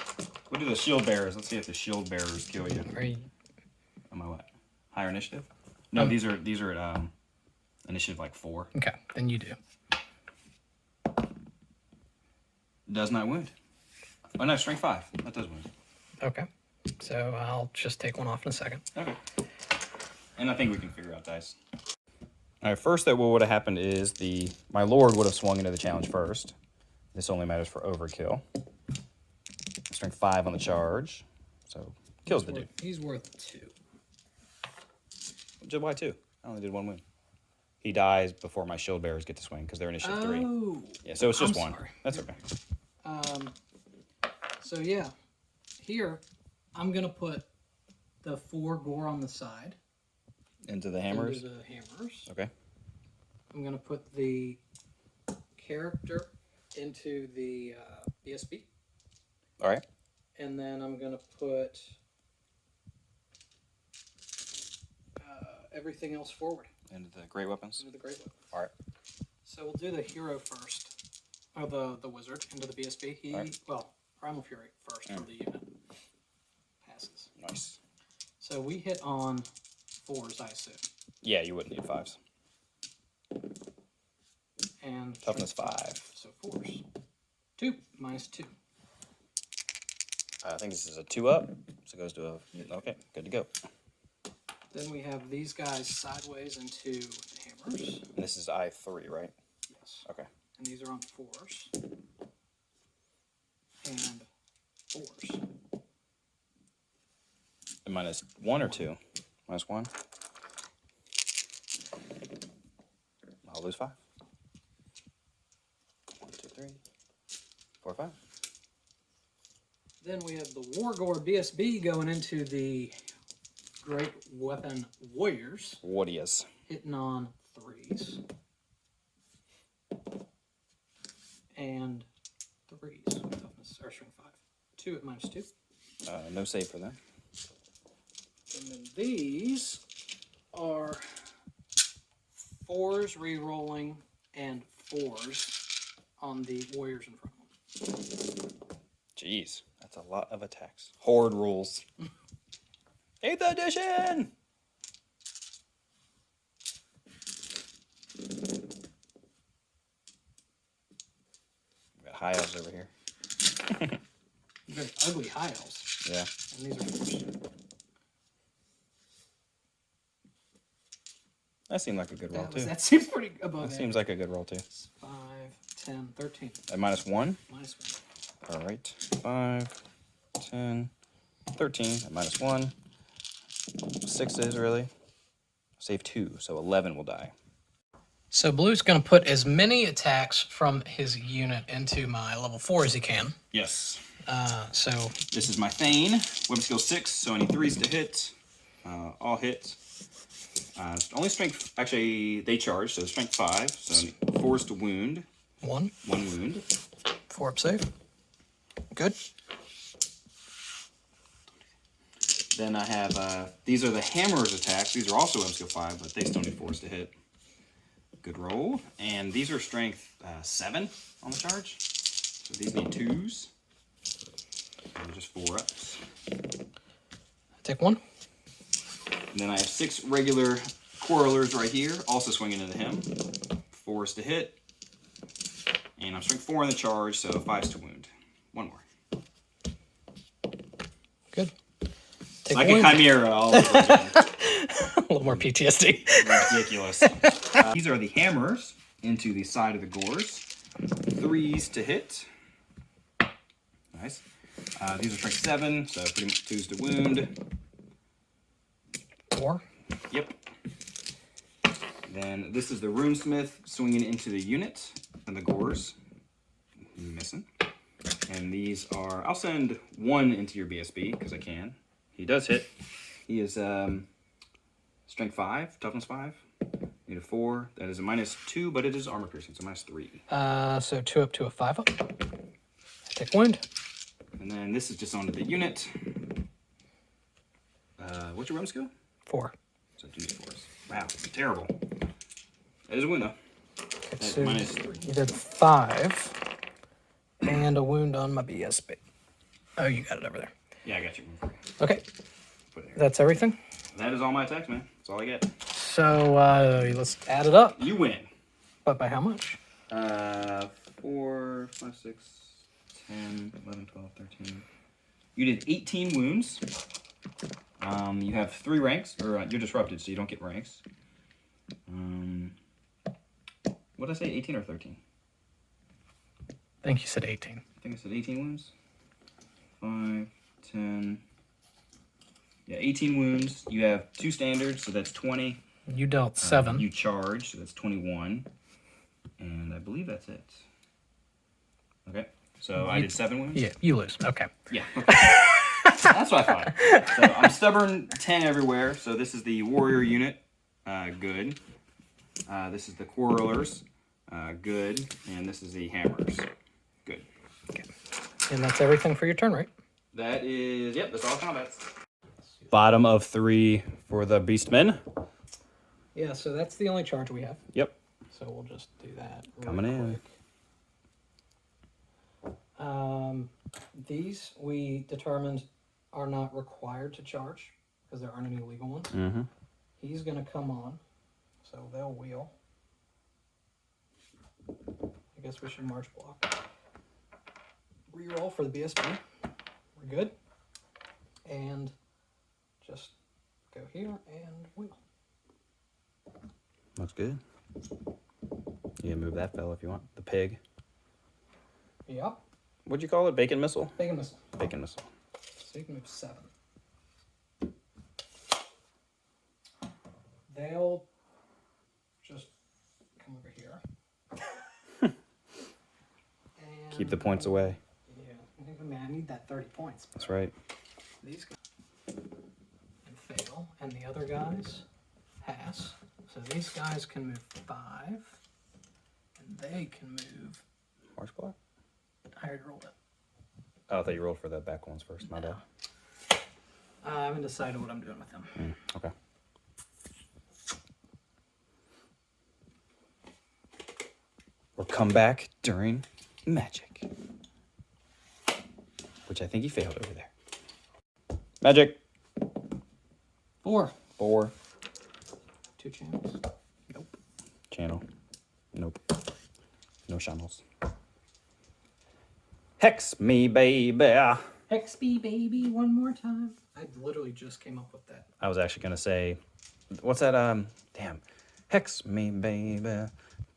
What do the shield bearers? Let's see if the shield bearers kill you. Am I what? Higher initiative? No, these are at initiative like 4. Okay, then you do. Does not wound. Oh no, strength 5. That does wound. Okay. So I'll just take one off in a second. Okay. And I think we can figure out dice. All right, first that what would have happened is my lord would have swung into the challenge first. This only matters for overkill. Strength 5 on the charge. So kills the dude. He's worth 2. Why 2? I only did 1 wound. He dies before my shield bearers get to swing because they're initiative 3. Oh. Yeah, so it's just I'm 1. sorry. That's okay. So yeah, here I'm gonna put the 4 gore on the side. Into the hammers? Into the hammers. Okay. I'm gonna put the character into the BSB. All right. And then I'm going to put everything else forward. And the great weapons? Into the great weapons. All right. So we'll do the hero first. Or the wizard into the BSB. Well, Primal Fury first for the unit. Passes. Nice. So we hit on 4s, I assume. Yeah, you wouldn't need 5s. And Toughness 5. So 4s. 2 minus 2. I think this is a 2-up. So it goes to a... Okay, good to go. Then we have these guys sideways into the hammers. And this is I3, right? Yes. Okay. And these are on 4s. And 4s. And minus 1 or 2? Minus 1? I'll lose 5. 1, 2, 3, 4, 5. Then we have the Wargore BSB going into the Great Weapon Warriors. What he is. Hitting on 3s. And 3s. Toughness, or strength 5. 2 at minus 2. No save for that. And then these are 4s re-rolling and 4s on the warriors in front of them. Jeez, that's a lot of attacks. Horde rules. 8th edition! We got high elves over here. Very ugly high elves. Yeah. And these are 4s. That seemed like a good roll, too. That seems pretty above That average. seems like a good roll, too. 5, 10, 13. At minus 1? Minus 1. All right. 5, 10, 13 at minus 1. 6s, really. Save 2, so 11 will die. So Blue's going to put as many attacks from his unit into my level 4 as he can. Yes. So This is my Thane. Weapon skill 6, so I need 3s to hit. All hit. Only strength, actually, they charge, so strength 5. So 4s to wound. 1 wound. 4 up save. Good. Then I have, these are the hammer's attacks. These are also weapon skill 5, but they still need 4s to hit. Good roll. And these are strength 7 on the charge. So these need 2s. So just 4 ups. Take 1. And then I have 6 regular quarrelers right here, also swinging into him. 4s to hit. And I'm strength 4 in the charge, so 5s to wound. 1 more. Good. Take Like a chimera all over again. A little more PTSD. Ridiculous. These are the hammers into the side of the gores. 3s to hit. Nice. These are strength 7, so pretty much 2s to wound. 4. Yep. Then this is the runesmith swinging into the unit and the gores. Missing. And these are, I'll send 1 into your BSB because I can. He does hit. He is strength 5, toughness 5. Need a 4. That is a minus 2, but it is armor piercing, so minus 3. So 2 up to a 5 up. Take wound. And then this is just onto the unit. What's your weapon skill? 4. So 2 d4s. Wow, terrible. That is a wound though. That's So minus 3. you did 5 and a wound on my BSB. Oh, you got it over there. Yeah, I got you. Okay, Put it here. that's everything. That is all my attacks, man. That's all I get. So let's add it up. You win. But by how much? 4, 5, 6, 10, 11, 12, 13. You did 18 wounds. You have 3 ranks, or you're disrupted, so you don't get ranks. What did I say, 18 or 13? I think you said 18. I think I said 18 wounds. 5, 10. Yeah, 18 wounds. You have 2 standards, so that's 20. You dealt 7. You charge, so that's 21. And I believe that's it. Okay, so I did 7 wounds? Yeah, you lose. Okay. Yeah. Okay. That's what I thought. So I'm stubborn 10 everywhere. So this is the warrior unit. Good. This is the quarrelers. Good. And this is the hammers. Good. Okay. And that's everything for your turn, right? That is, yep, that's all combats. Bottom of 3 for the Beastmen. Yeah, so that's the only charge we have. Yep. So we'll just do that Coming in. Quick. These we determined are not required to charge because there aren't any legal ones. Mm-hmm. He's going to come on, so they'll wheel. I guess we should march block. Reroll for the BSB. We're good. And just go here and wheel. Looks good. You can move that fella if you want. The pig. Yep. What'd you call it? Bacon missile? Bacon missile. Bacon missile. So you can move 7. They'll just come over here. And Keep the points away. Yeah. I mean, I need that 30 points. That's right. These guys and fail, and the other guys pass. So these guys can move 5, and they can move. March block? I already rolled it. Oh, I thought you rolled for the back ones first. My bad. I haven't decided what I'm doing with them. Okay. Or come back during magic. Which I think he failed over there. Magic. 4. 4. 2 channels. Nope. Channel. Nope. No channels. Hex me, baby. XP baby, one more time. I literally just came up with that. I was actually gonna say, what's that? Damn. Hex me, baby.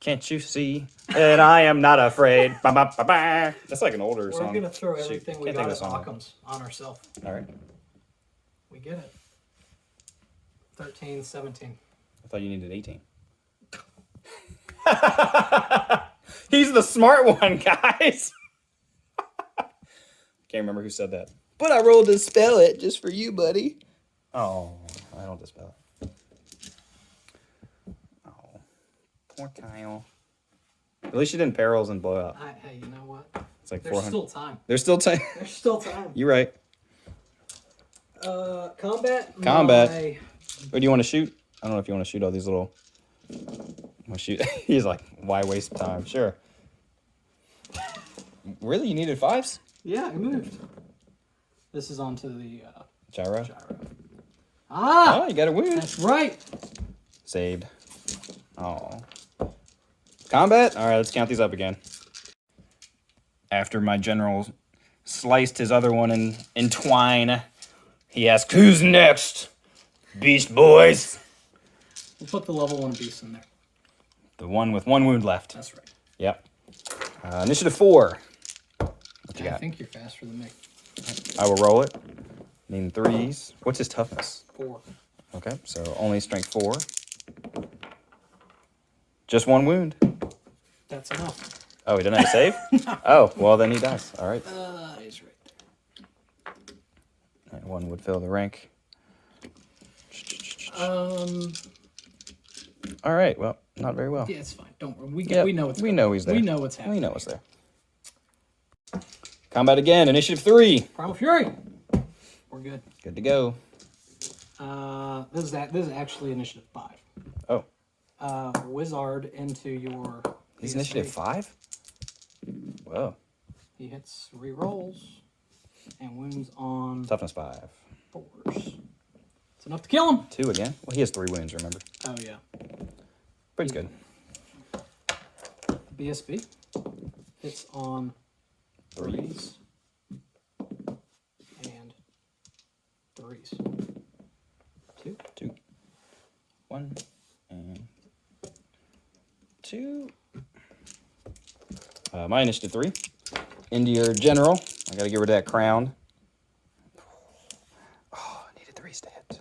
Can't you see that I am not afraid? Ba, ba, ba, ba. That's like an older We're song. gonna throw Shoot, everything we can't got think at of the song. Occam's on ourselves. All right. We get it. 13, 17. I thought you needed 18. He's the smart one, guys. Can't remember who said that. But I rolled to spell it just for you, buddy. Oh, I don't dispel it. Oh, poor Kyle. At least you didn't perils and blow out. Hey, you know what? It's like There's 400. still time. There's still time. There's still time. You're right. Combat. Combat. Or do you want to shoot? I don't know if you want to shoot all these little. Want to shoot? He's like, why waste time? Sure. Really, you needed 5s? Yeah, I moved. This is onto the Gyro. gyro. Ah! Oh, you got a wound. That's right. Saved. Oh. Combat? All right, let's count these up again. After my general sliced his other one in twine, he asked, who's next? Beast boys. We'll put the level 1 beast in there. The one with 1 wound left. That's right. Yep. Initiative 4. What you I got? think you're faster than me. I will roll it. Needing 3s. What's his toughness? 4. Okay, so only strength 4. Just 1 wound. That's enough. Oh, he didn't have a save? Oh, well then he dies. All right. He's right there. And 1 would fill the rank. All right, well, not very well. Yeah, it's fine. Don't worry. Yep, We know it's we know he's there. We know what's happening. We know what's there. Combat again, initiative 3. Primal Fury. We're good. Good to go. This is actually initiative 5. Oh, Wizard into your. he's BSB. initiative 5? Whoa. He hits 3 rolls and wounds on Toughness 5. 4s. It's enough to kill him. 2 again. Well, he has 3 wounds, remember? Oh yeah. But he's good. BSB hits on 3s and 3s. 2. 2. 1 and 2. My initiative 3. Into your general. I gotta get rid of that crown. Oh, I needed 3s to hit.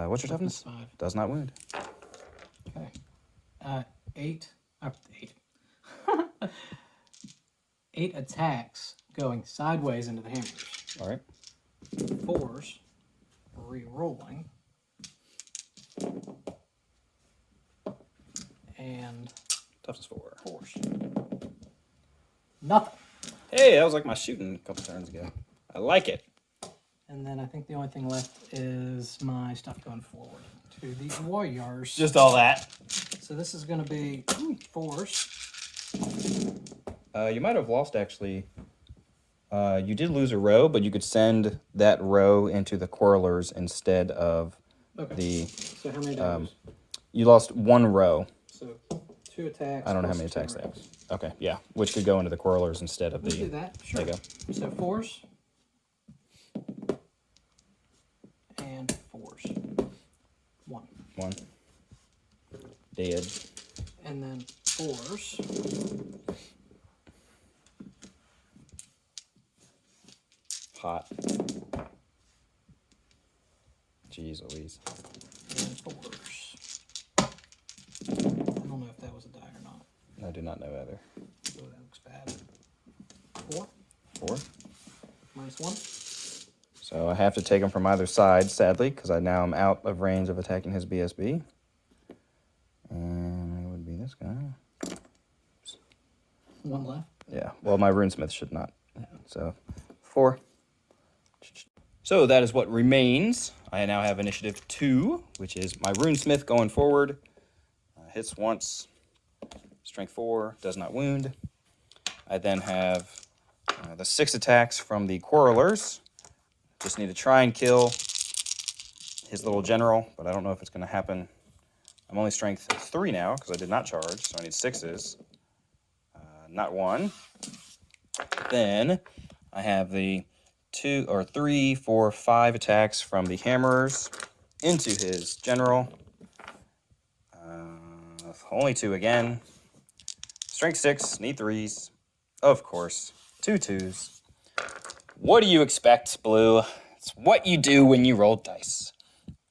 What's your toughness? 5. Does not wound. Okay. 8. 8. 8 attacks going sideways into the hammers. All right. 4s re-rolling. And Toughness 4. Force. Nothing. Hey, that was like my shooting a couple turns ago. I like it. And then I think the only thing left is my stuff going forward to the warriors. Just all that. So this is going to be force. You might have lost, actually. You did lose a row, but you could send that row into the quarrelers instead of the... So how many damage? You lost 1 row. So 2 attacks. I don't know how many attacks they have. Okay, yeah. Which could go into the quarrelers instead of the... Let's do that. Sure. There you go. So force. And force. 1. 1. Dead. And then force. Hot. Jeez Louise. And force. I don't know if that was a die or not. I do not know either. Oh, that looks bad. 4. 4. -1. So I have to take him from either side, sadly, because I now am out of range of attacking his BSB. And it would be this guy. 1 left. Yeah, well, my runesmith should not. So, 4. So that is what remains. I now have initiative 2, which is my runesmith going forward. Hits once. Strength 4, does not wound. I then have the 6 attacks from the quarrelers. Just need to try and kill his little general, but I don't know if it's going to happen. I'm only strength 3 now because I did not charge, so I need 6s. Not 1. Then I have the 2 or 3, 4, 5 attacks from the hammerers into his general. Only 2 again. Strength 6, need 3s. Of course, 2 2s. What do you expect, Blue? It's what you do when you roll dice.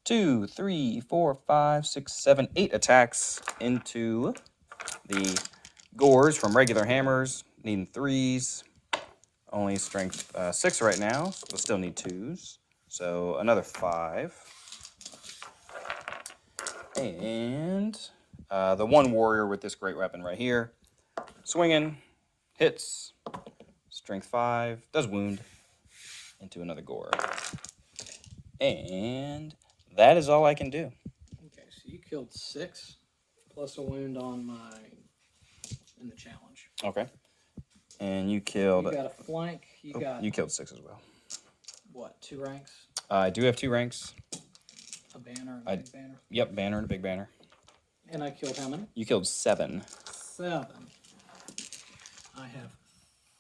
2, 3, 4, 5, 6, 7, 8 attacks into the gores from regular hammers, needing 3s. Only strength 6 right now, so we'll still need 2s. So another 5. And the 1 warrior with this great weapon right here. Swinging, hits, strength 5, does wound into another gore. And that is all I can do. Okay, so you killed 6 plus a wound on in the challenge. Okay. And you killed... You got a flank. You killed 6 as well. What, 2 ranks? I do have 2 ranks. A banner and a big banner? Yep, banner and a big banner. And I killed how many? You killed 7. 7. I have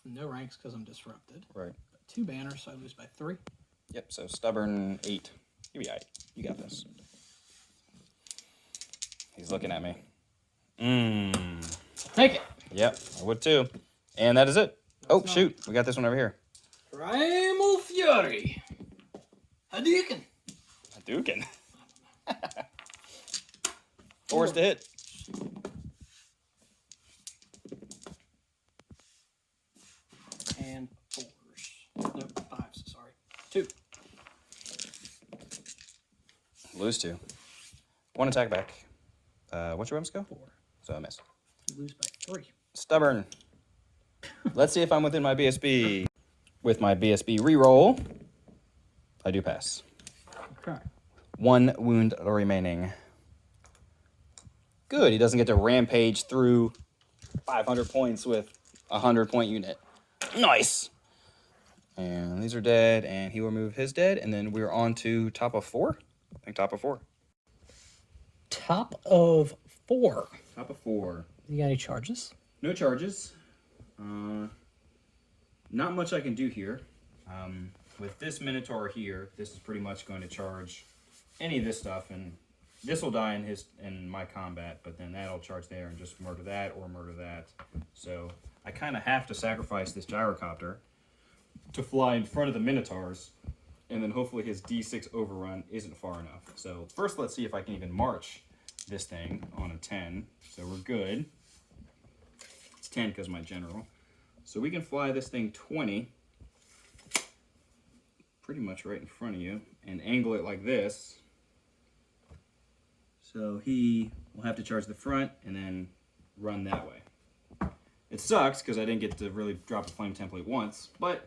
no ranks because I'm disrupted. Right. But 2 banners, so I lose by 3. Yep, so stubborn 8. You'll be all right. You got this. He's looking at me. Take it. Yep, I would too. And that is it. Oh, shoot. We got this one over here. Primal Fury. Hadouken. Hadouken. Force to hit. And 4s. No, 5s, sorry. 2. Lose 2. 1 attack back. What's your weapon skill? 4. So I miss. You lose by 3. Stubborn. Let's see if I'm within my BSB. With my BSB reroll, I do pass. Okay. 1 wound remaining. Good. He doesn't get to rampage through 500 points with a 100-point unit. Nice. And these are dead, and he will remove his dead, and then we're on to top of 4. I think top of 4. Top of 4. Top of 4. You got any charges? No charges. Not much I can do here. With this Minotaur here, this is pretty much going to charge any of this stuff, and this will die in my combat, but then that'll charge there and just murder that or murder that. So I kind of have to sacrifice this gyrocopter to fly in front of the Minotaurs, and then hopefully his D6 overrun isn't far enough. So first let's see if I can even march this thing on a 10. So we're good. It's 10 because my general. So we can fly this thing 20, pretty much right in front of you, and angle it like this. So he will have to charge the front and then run that way. It sucks because I didn't get to really drop the flame template once, but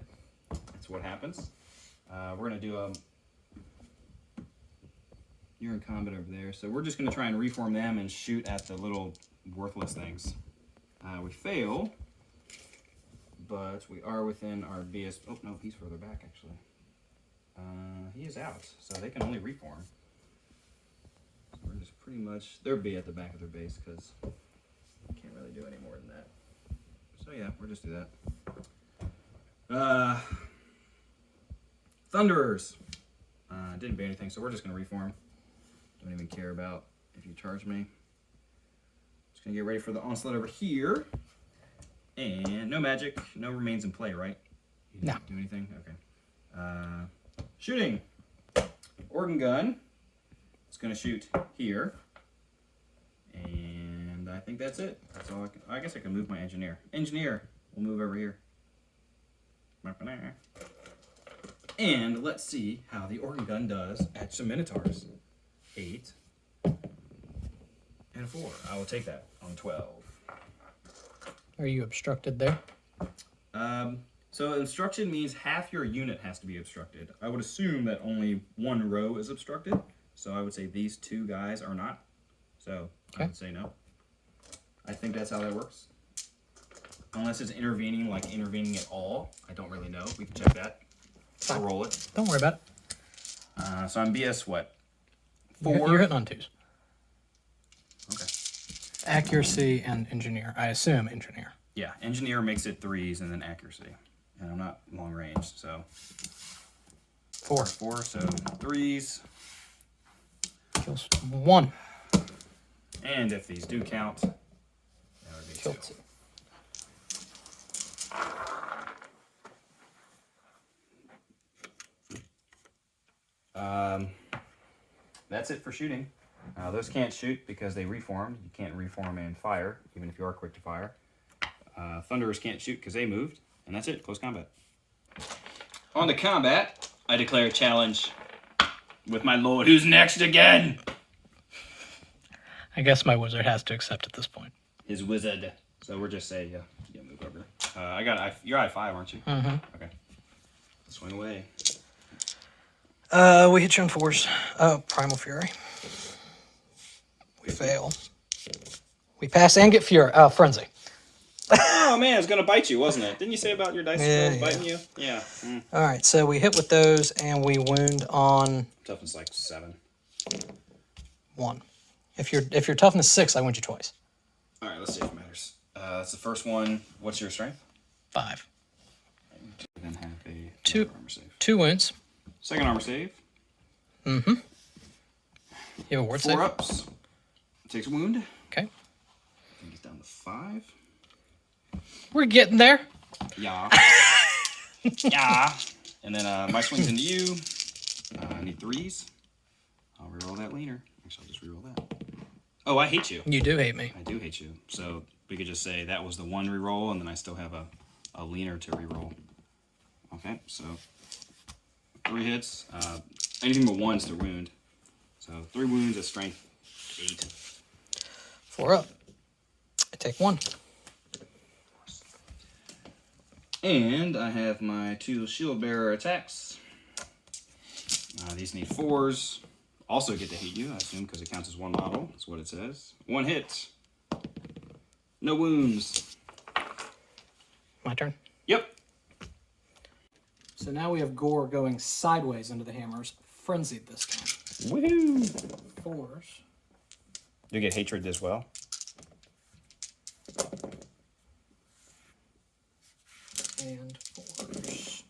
that's what happens. We're going to do a... You're in combat over there, so we're just going to try and reform them and shoot at the little worthless things. We fail, but we are within our BS... Oh, no, he's further back, actually. He is out, so they can only reform. So we're just pretty much... They'll be at the back of their base, because we can't really do any more than that. So yeah, we'll just do that. Thunderers. Didn't be anything, so we're just going to reform. Don't even care about if you charge me. Just going to get ready for the onslaught over here. And no magic, no remains in play, right? You didn't do anything? Okay. Shooting. Organ gun. It's going to shoot here. And I think that's it. That's all I guess I can move my engineer. Engineer will move over here. And let's see how the organ gun does at some minotaurs. 8 and a 4. I will take that on 12. Are you obstructed there? So obstruction means half your unit has to be obstructed. I would assume that only one row is obstructed. So I would say these 2 guys are not. So I would say no. I think that's how that works. Unless it's intervening, like intervening at all. I don't really know. We can check that. I'll roll it. Don't worry about it. So I'm BS what? 4? You're hitting on 2s. Okay. Accuracy and engineer. I assume engineer. Yeah, engineer makes it 3s and then accuracy. And I'm not long range, so 4. 4, so 3s. Kills 1. And if these do count, that would be 2. 2. That's it for shooting. Those can't shoot because they reformed. You can't reform and fire, even if you are quick to fire. Thunderers can't shoot because they moved. And that's it, close combat. On to combat, I declare a challenge with my lord. Who's next again? I guess my wizard has to accept at this point. His wizard. So we're just saying, yeah, move over. You're I5, aren't you? Mm-hmm. Okay. Swing away. We hit you on 4s. Oh, Primal Fury. We fail. We pass and get Fury. Frenzy. Oh man, it was gonna bite you, wasn't it? Didn't you say about your dice biting you? Yeah. All right, so we hit with those and we wound on Toughness like 7. 1. If your toughness 6, I wound you twice. All right, let's see if it matters. That's the first one. What's your strength? 5. Then have a 2 armor save. 2 wounds. Second armor save. Mm-hmm. You have a ward 4 save. ups. Takes a wound. Okay. I think he's down to 5. We're getting there. Yeah. Yeah. And then my swing's into you. I need 3s. I'll reroll that leaner. Actually, I'll just reroll that. Oh, I hate you. You do hate me. I do hate you. So we could just say that was the 1 reroll, and then I still have a leaner to reroll. Okay, so 3 hits. Anything but 1's to wound. So 3 wounds at strength 8. 4 up. I take 1. And I have my 2 shield bearer attacks. These need 4s. Also get to hit you, I assume, because it counts as 1 model. That's what it says. 1 hit. No wounds. My turn. Yep. So now we have Gore going sideways into the hammers, frenzied this time. Woohoo! 4s. You get hatred as well. And 4s.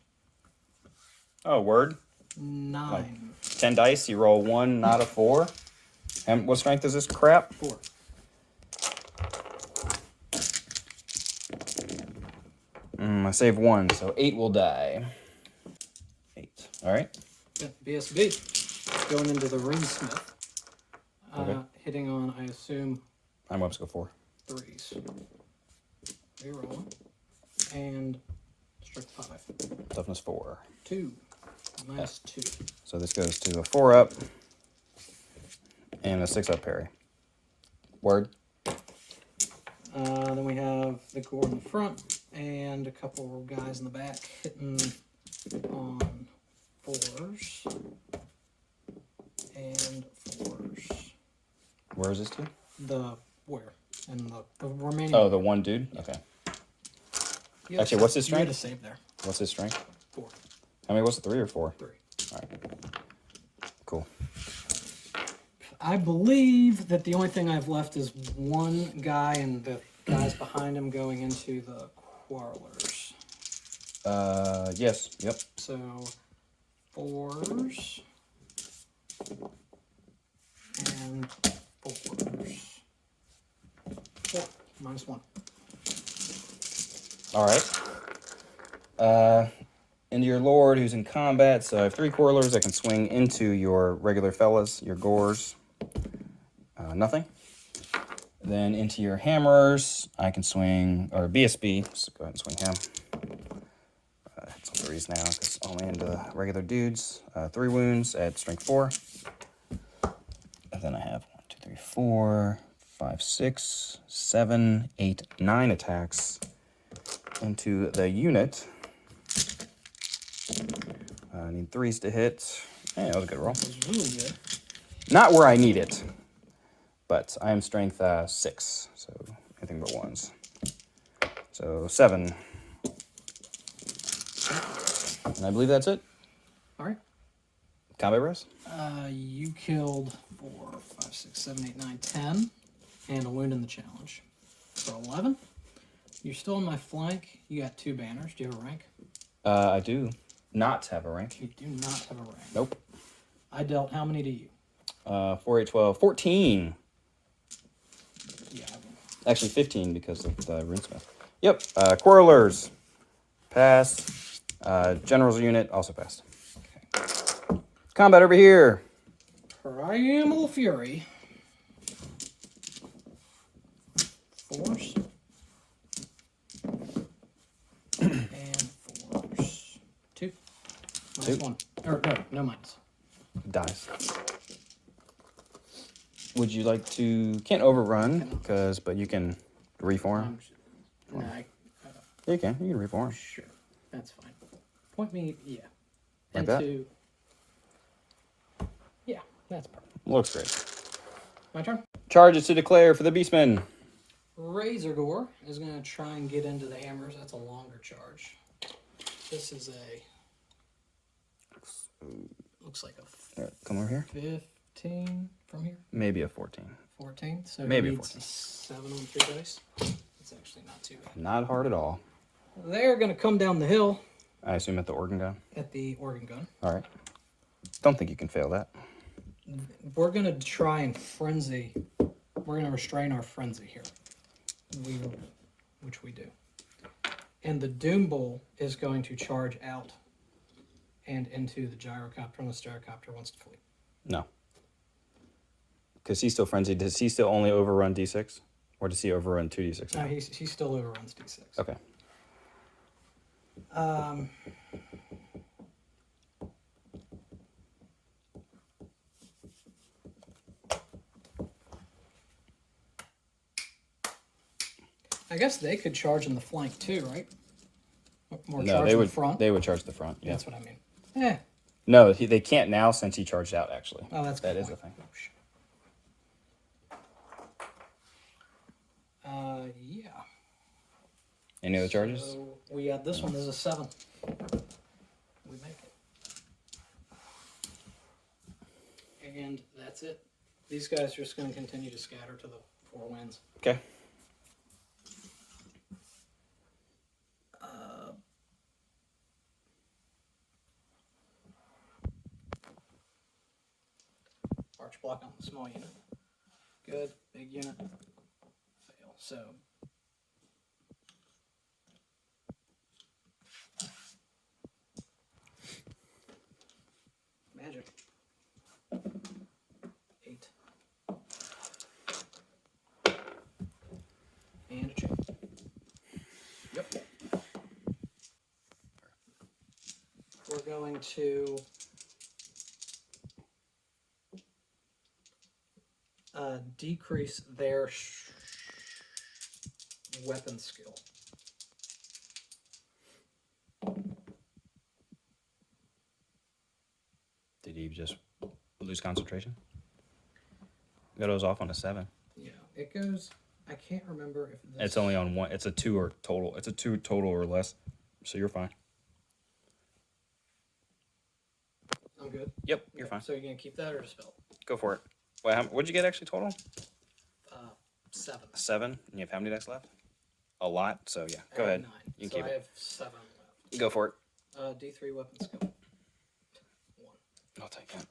Oh, word. 9. 10 dice, you roll 1, not a 4. And what strength is this crap? 4. I save 1, so 8 will die. 8. All right. Yeah, BSB. Going into the ringsmith. Okay. Hitting on, I assume, I'm up to go 4. 3s. Reroll. And strength 5. Toughness 4. 2. Minus 2. So this goes to a 4 up and a 6 up parry. Word. Then we have the gore in the front and a couple of guys in the back hitting on 4s and 4s. Where is this to? And the remaining. Oh, the one dude? Yeah. Okay. You Actually, what's his You had strength? to save there. What's his strength? 4. How many was it? 3 or 4? 3. Alright. Cool. I believe that the only thing I've left is one guy and the guys behind him going into the quarrelers. Yes. Yep. So 4s and 4s. 4 minus 1. Alright. Into your lord who's in combat, so I have 3 quarrelers that can swing into your regular fellas, your gores. Nothing. Then into your hammerers, I can swing, or BSB, so go ahead and swing him. It's on 3s now, because only into regular dudes. 3 wounds at strength 4. And then I have 1, 2, 3, 4, 5, 6, 7, 8, 9 attacks into the unit. I need 3s to hit. Hey, that was a good roll. That was really good. Not where I need it, but I am strength 6, so anything but 1s. So 7. And I believe that's it. All right. Combat rest? You killed 4, 5, 6, 7, 8, 9, 10, and a wound in the challenge. For 11. You're still on my flank. You got 2 banners. Do you have a rank? I do not have a rank. You do not have a rank. Nope. I dealt how many to you? 4, 8, 12, 14. Yeah. Actually 15 because of the runesmith. Yep. Quarrelers. Pass. General's unit also passed. Okay. Combat over here. Primal Fury. 4s. And 4s. 2. Minus 1. Or no minus. Dies. Would you like to? Can't overrun but you can reform. No, You can reform. sure. That's fine. Point me, yeah. Like that? Into. Yeah, that's perfect. Looks great. My turn. Charges to declare for the Beastmen. Razor Gore is going to try and get into the hammers. That's a longer charge. This is looks like a Come over here. 15 from here. Maybe a 14. 14. So Maybe he a needs 14. a 7 on 3 dice. It's actually not too bad. Not hard at all. They're going to come down the hill I assume at the organ gun. at the organ gun. All right. Don't think you can fail that. We're going to try and frenzy. We're going to restrain our frenzy here. Which we do. And the Doom Bull is going to charge out and into the gyrocopter, and the styrocopter wants to flee. No. Because he's still frenzied. Does he still only overrun D6? Or does he overrun 2D6? No, he still overruns D6. Okay. I guess they could charge in the flank too, right? Or No, charge they in would. the front. They would charge the front. Yeah. That's what I mean. Eh. No, they can't now since he charged out. Actually. Oh, that's that good is the point. thing. Oh, shit. Yeah. Any other charges? So we got this one as a 7. We make it. And that's it. These guys are just going to continue to scatter to the 4 winds. Okay. Arch block on the small unit. Good. Big unit. Fail. So. Magic. 8. And a chain. Yep. We're going to decrease their weapon skill. Did he just lose concentration? Goes off on a 7. Yeah, it goes. I can't remember if this... It's only on 1. It's a 2 or total. It's a 2 total or less. So you're fine. I'm good. Yep, you're fine. So you're gonna keep that or dispel? Go for it. Wait, what'd you get actually total? 7. 7. And you have how many dice left? A lot. So yeah, go ahead. 9. You can so keep I it. have 7 left. Go for it. D3 weapon skill. 1. I'll take it.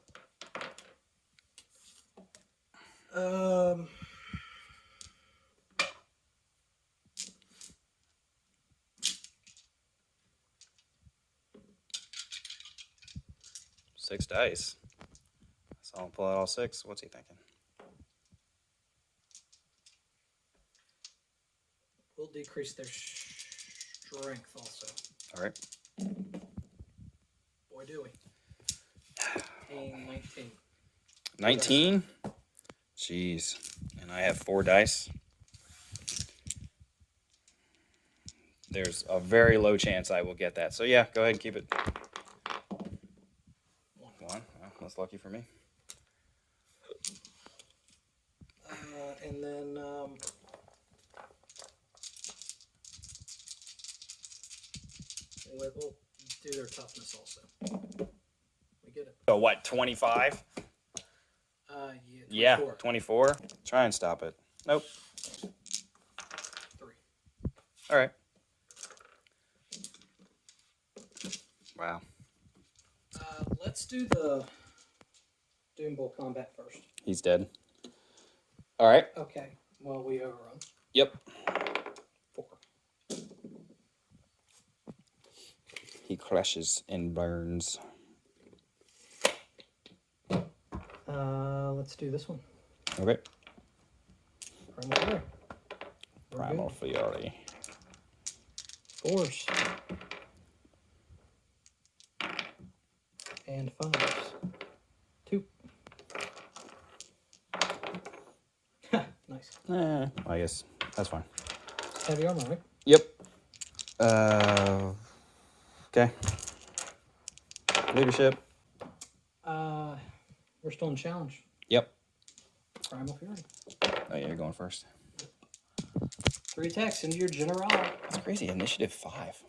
6 dice. So I'll pull out all 6. What's he thinking? We'll decrease their strength also. All right. Boy, do we. 19. 19? Jeez. And I have 4 dice. There's a very low chance I will get that. So yeah, go ahead and keep it. 1. Well, that's lucky for me. And then we'll do their toughness also. We get it. So what, 25? Yeah, 24. Yeah, 24. Try and stop it. Nope. 3. All right. Wow. Let's do the Doom Bowl combat first. He's dead. All right. Okay. Well, we overrun. Yep. 4. He crashes and burns. Let's do this one. Okay. Primal Fury. Primal Fury. Force. And 5s. 2. Nice. I guess that's fine. Heavy armor, right? Yep. Okay. Leadership. We're still in challenge. Yep. Primal Fury. Oh yeah, you're going first. 3 attacks into your general. That's crazy. Initiative 5.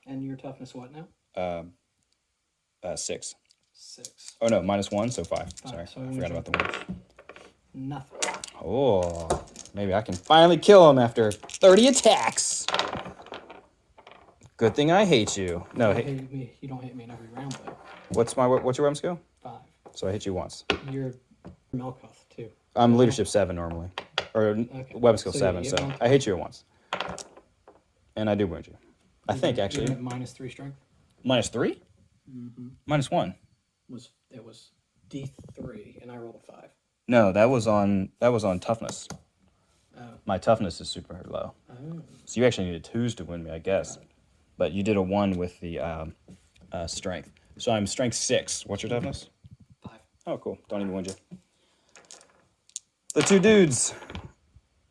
And your toughness what now? 6. 6. Oh no, -1, so 5. Sorry, so I you forgot about the ones. Nothing. Oh, maybe I can finally kill him after 30 attacks. Good thing I hate you. No, You don't hit me in every round though. what's your weapon skill? 5. So I hit you once. You're Melkoth too. I'm leadership 7 normally, or weapon skill So 7. you So get one. I hit you once, and I do wound you. I think actually You get -3 strength. -3, -1. It was D3 and I rolled a 5. No, that was on toughness. Oh. My toughness is super low, Oh. so you actually needed 2s to win me, I guess. But you did a 1 with the strength. So I'm strength 6. What's your toughness? 5. Oh, cool. Don't even wound you. The 2 dudes.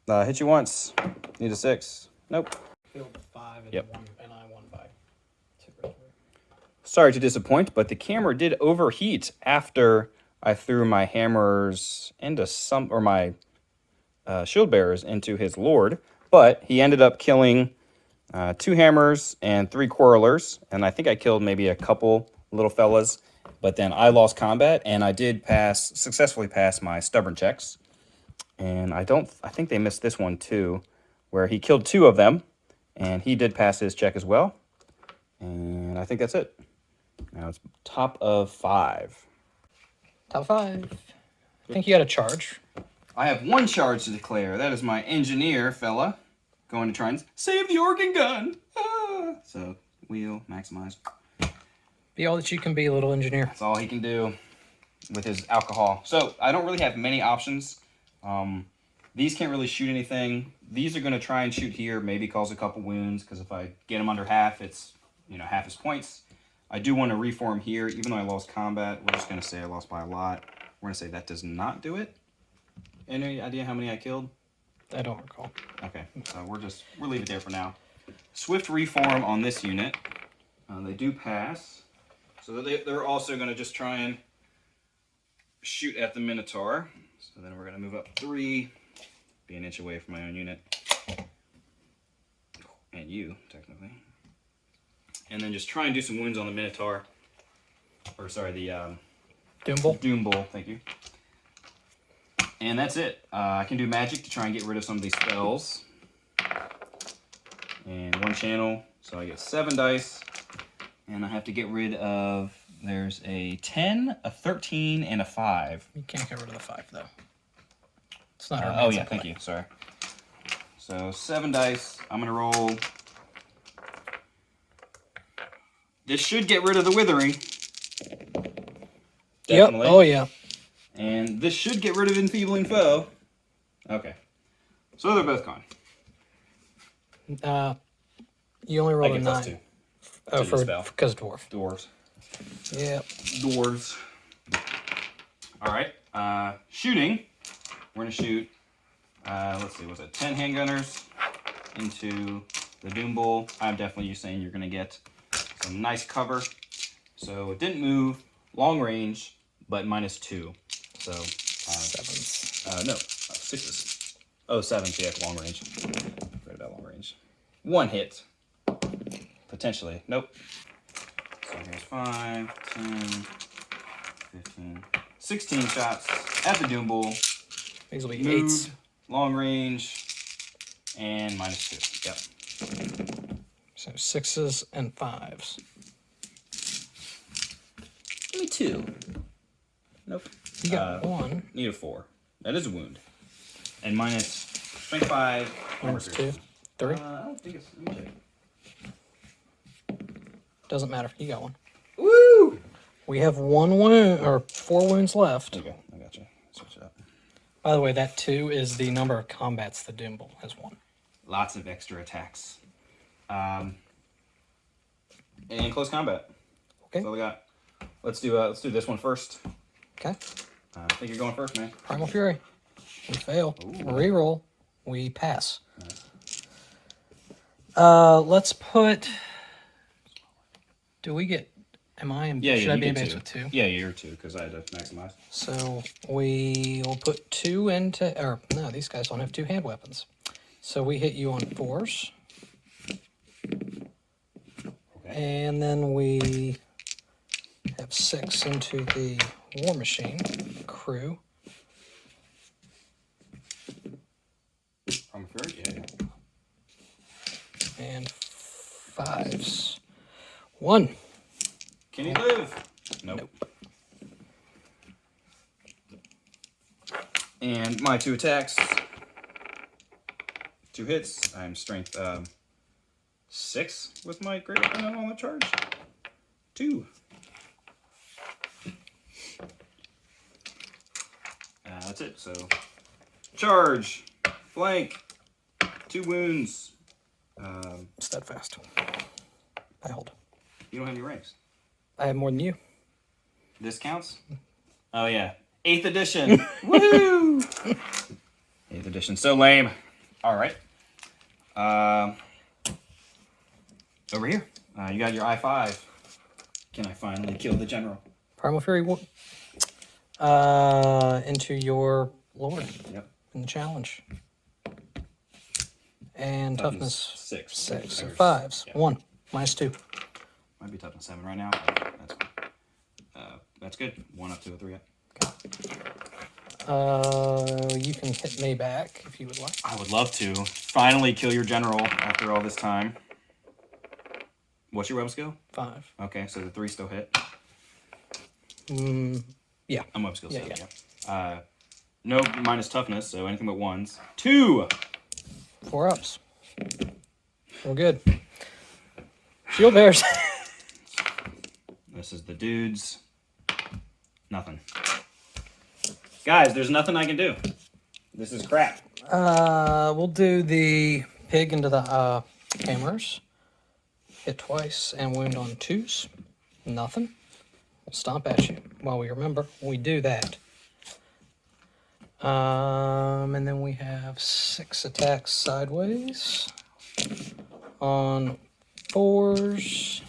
Hit you once. Need a 6. Nope. Killed 5 and Yep. and I won by 2. Sorry to disappoint, but the camera did overheat after I threw my hammers into my shield bearers into his lord. But he ended up killing 2 hammers and 3 quarrelers, and I think I killed maybe a couple little fellas. But then I lost combat, and I did successfully pass my stubborn checks. And I think they missed this one too, where he killed 2 of them, and he did pass his check as well. And I think that's it. Now it's top of 5. Top 5. I think you got a charge. I have 1 charge to declare. That is my engineer fella going to try and save the organ gun. Ah! So wheel maximize. Be all that you can be, little engineer. That's all he can do with his alcohol. So I don't really have many options. These can't really shoot anything. These are going to try and shoot here, maybe cause a couple wounds, because if I get him under half, it's half his points. I do want to reform here, even though I lost combat. We're just going to say I lost by a lot. We're going to say that does not do it. Any idea how many I killed? I don't recall. Okay, so we'll leave it there for now. Swift reform on this unit. They do pass. So they're also going to just try and shoot at the Minotaur. So then we're going to move up 3, be an inch away from my own unit. And you, technically. And then just try and do some wounds on the Minotaur. Or sorry, the Doom Bowl. Doom Bowl, thank you. And that's it. I can do magic to try and get rid of some of these spells. And 1 channel, so I get 7 dice. And I have to get rid of, there's a 10, a 13, and a 5. You can't get rid of the 5, though. It's not oh, yeah, thank you, sorry. So 7 dice. I'm going to roll. This should get rid of the Withering. Definitely. Yep, oh yeah. And this should get rid of Enfeebling Foe. Okay. So they're both gone. You only rolled a 9. +2. Oh, because Dwarf. Dwarves. Yeah. Dwarves. Alright. Shooting. We're going to shoot, let's see, was it 10 handgunners into the Doom Bowl. I'm definitely saying you're going to get some nice cover. So it didn't move. Long range, but -2. So, 7s. no, 6s. Oh, 7s, yeah, long range. Forgot about long range. 1 hit. Potentially. Nope. So here's 5, 10, 15, 16 shots at the Doom Bowl. These will be Moved, 8s. long range, and -2. Yep. So 6s and 5s. Give me 2. Nope. You got 1. Need a 4. That is a wound. And -25. -2. 3. I don't think it's. Let me check. Doesn't matter. You got 1. Woo! We have 1 wound, or 4 wounds left. Okay, I got you. Switch it up. By the way, that 2 is the number of combats the Doom Bowl has won. Lots of extra attacks. And close combat. Okay. That's all we got. Let's do this one first. Okay. I think you're going first, man. Primal Fury. We fail. Ooh. Reroll. We pass. Let's put. Do we get? Am I in? Yeah, should yeah, I you be in get base 2. with 2? Yeah, you're 2 because I had to maximize. So we will put 2 into. Or no, these guys don't have 2 hand weapons. So we hit you on 4s. Okay. And then we have 6 into the War Machine crew. Primal Fury? Yeah. And 5s. 1. Can he live? Nope. And my 2 attacks. 2 hits. I'm strength 6 with my great weapon on the charge. 2. That's it. So charge, flank, 2 wounds. Steadfast. I hold. You don't have any ranks. I have more than you. This counts? Oh yeah. 8th edition. Woo! 8th edition. So lame. All right. Over here. You got your I-5. Can I finally kill the general? Primal Fury into your Lord. Yep. In the challenge. And toughness 6. 6. So There's- 5s. yeah. 1. -2. Might be toughness 7 right now. That's fine. That's good. 1 up to a 3 up. You can hit me back if you would like. I would love to finally kill your general after all this time. What's your web skill? 5. Okay, so the 3 still hit. Yeah. I'm web skill 7. Yeah. Yeah. No minus toughness, so anything but 1s. 2. 4 ups. We're good. Shield bears. This is the dudes. Nothing. Guys, there's nothing I can do. This is crap. We'll do the pig into the hammers. Hit twice and wound on 2s. Nothing. We'll stomp at you while we remember. We do that. And then we have 6 attacks sideways on 4s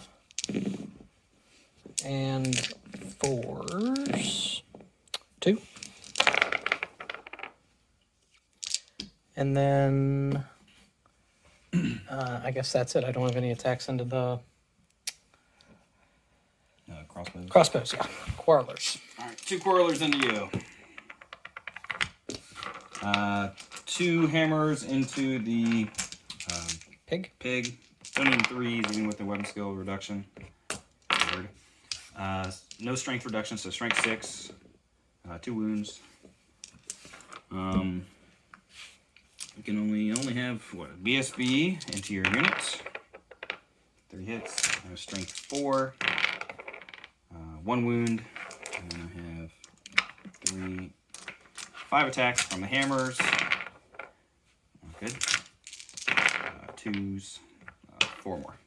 and 4s. 2. And then I guess that's it. I don't have any attacks into the Crossbows. crossbows. Yeah, quarrelers. All right, 2 quarrelers into you. 2 hammers into the Pig. Don't need 3s, even with the weapon skill reduction. Weird. No strength reduction, so strength 6. 2 wounds. You can only have what, BSB into your unit. 3 hits. I have strength 4. 1 wound. And then I have 5 attacks from the hammers. Good. 2s. 4 more.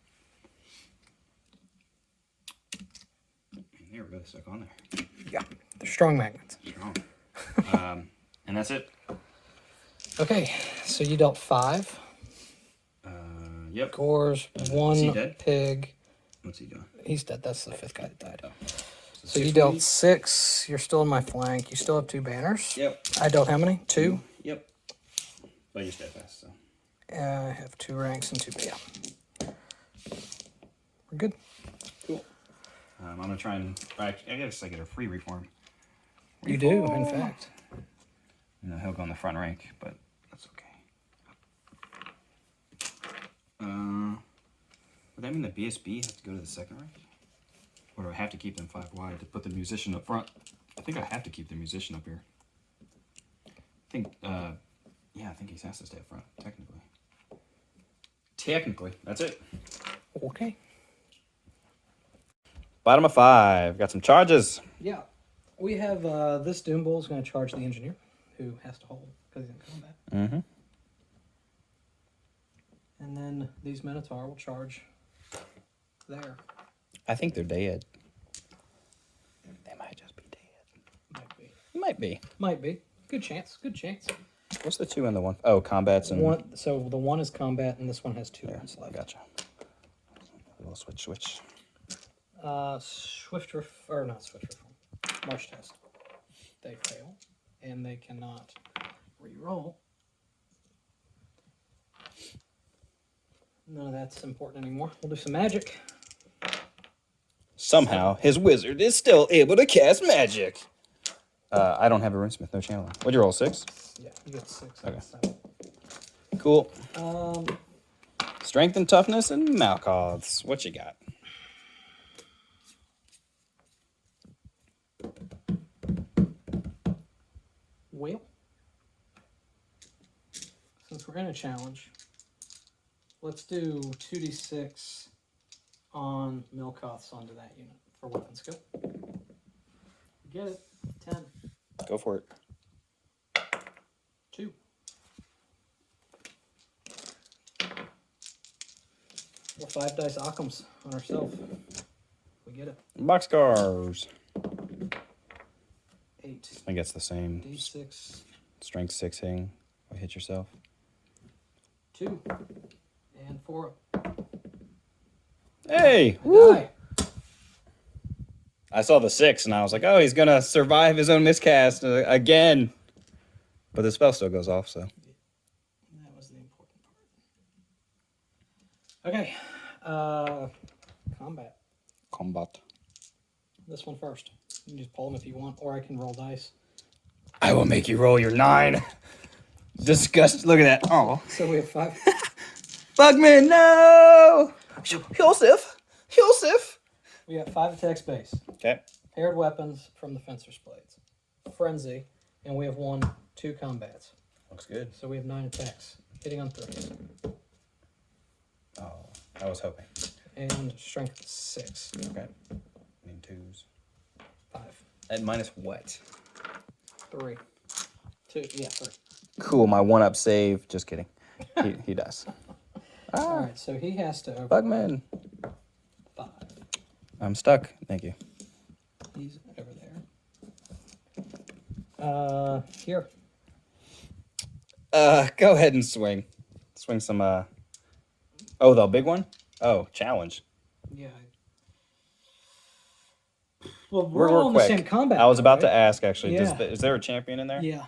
And there we go. Stuck on there. Yeah, they're strong magnets. Strong. And that's it. Okay, so you dealt 5. Yep. Gores, is he 1 dead? pig. What's he doing? He's dead. That's the 5th guy that died. Oh. So you dealt 6. You're still in my flank. You still have 2 banners. Yep. I dealt how many? 2? Yep. But you're steadfast, so. I have 2 ranks and 2. But yeah, we're good. Cool. I'm gonna try and. I guess I get a free reform. You do, in fact. You know, he'll go in the front rank, but that's okay. Would that mean the BSB has to go to the second rank? Or do I have to keep them 5 wide to put the musician up front? I think I have to keep the musician up here. I think he has to stay up front, technically. Technically, that's it. Okay. Bottom of 5, got some charges. Yeah. We have this Doom Bull is going to charge the engineer, who has to hold because he's in combat. Mm-hmm. And then these Minotaur will charge there. I think they're dead. They might just be dead. Might be. Might be. Might be. Good chance. Good chance. What's the 2 and the 1? Oh, combats and... One. So the 1 is combat, and this one has 2 rounds left. Gotcha. We'll switch. Swift or not Swift reform. March test. They fail, and they cannot re-roll. None of that's important anymore. We'll do some magic. Somehow, his wizard is still able to cast magic. I don't have a runesmith, no channeling. What'd you roll, 6? Yeah, you got 6. Okay. 7. Cool. Strength and toughness and Malkoths. What you got? Well, since we're in a challenge, let's do 2d6 on Milkoths onto that unit for weapon skill. Get it. 10. Go for it. 2. We're 5 dice Occams on ourselves. We get it. Boxcars. 8. I think it's the same. D6. Strength 6 hitting. Hit yourself. 2. And 4. Hey! I die. I saw the 6 and I was like, oh, he's gonna survive his own miscast again. But the spell still goes off, so. That was the important part. Okay. Combat. This one first. You can just pull them if you want, or I can roll dice. I will make you roll your 9. Disgust. Look at that. Oh. So we have 5. Bugman, no! Yosef! We got 5 attacks base. Okay. Paired weapons from the Fencer's Blades. Frenzy. And we have 2 combats. Looks good. So we have 9 attacks. Hitting on 3s. Oh, I was hoping. And strength 6. Okay. Need 2s. 5. At minus what? 3. 2. Yeah, 3. Cool, my 1-up save. Just kidding. He does. Alright, so he has to over Bugman. 5. I'm stuck. Thank you. He's over there. Here. Go ahead and swing. Swing some, Oh, the big one? Oh, challenge. Yeah. Well, We're all in the quick. same combat. I was though, about to right? ask, actually. Yeah. Is there a champion in there? Yeah.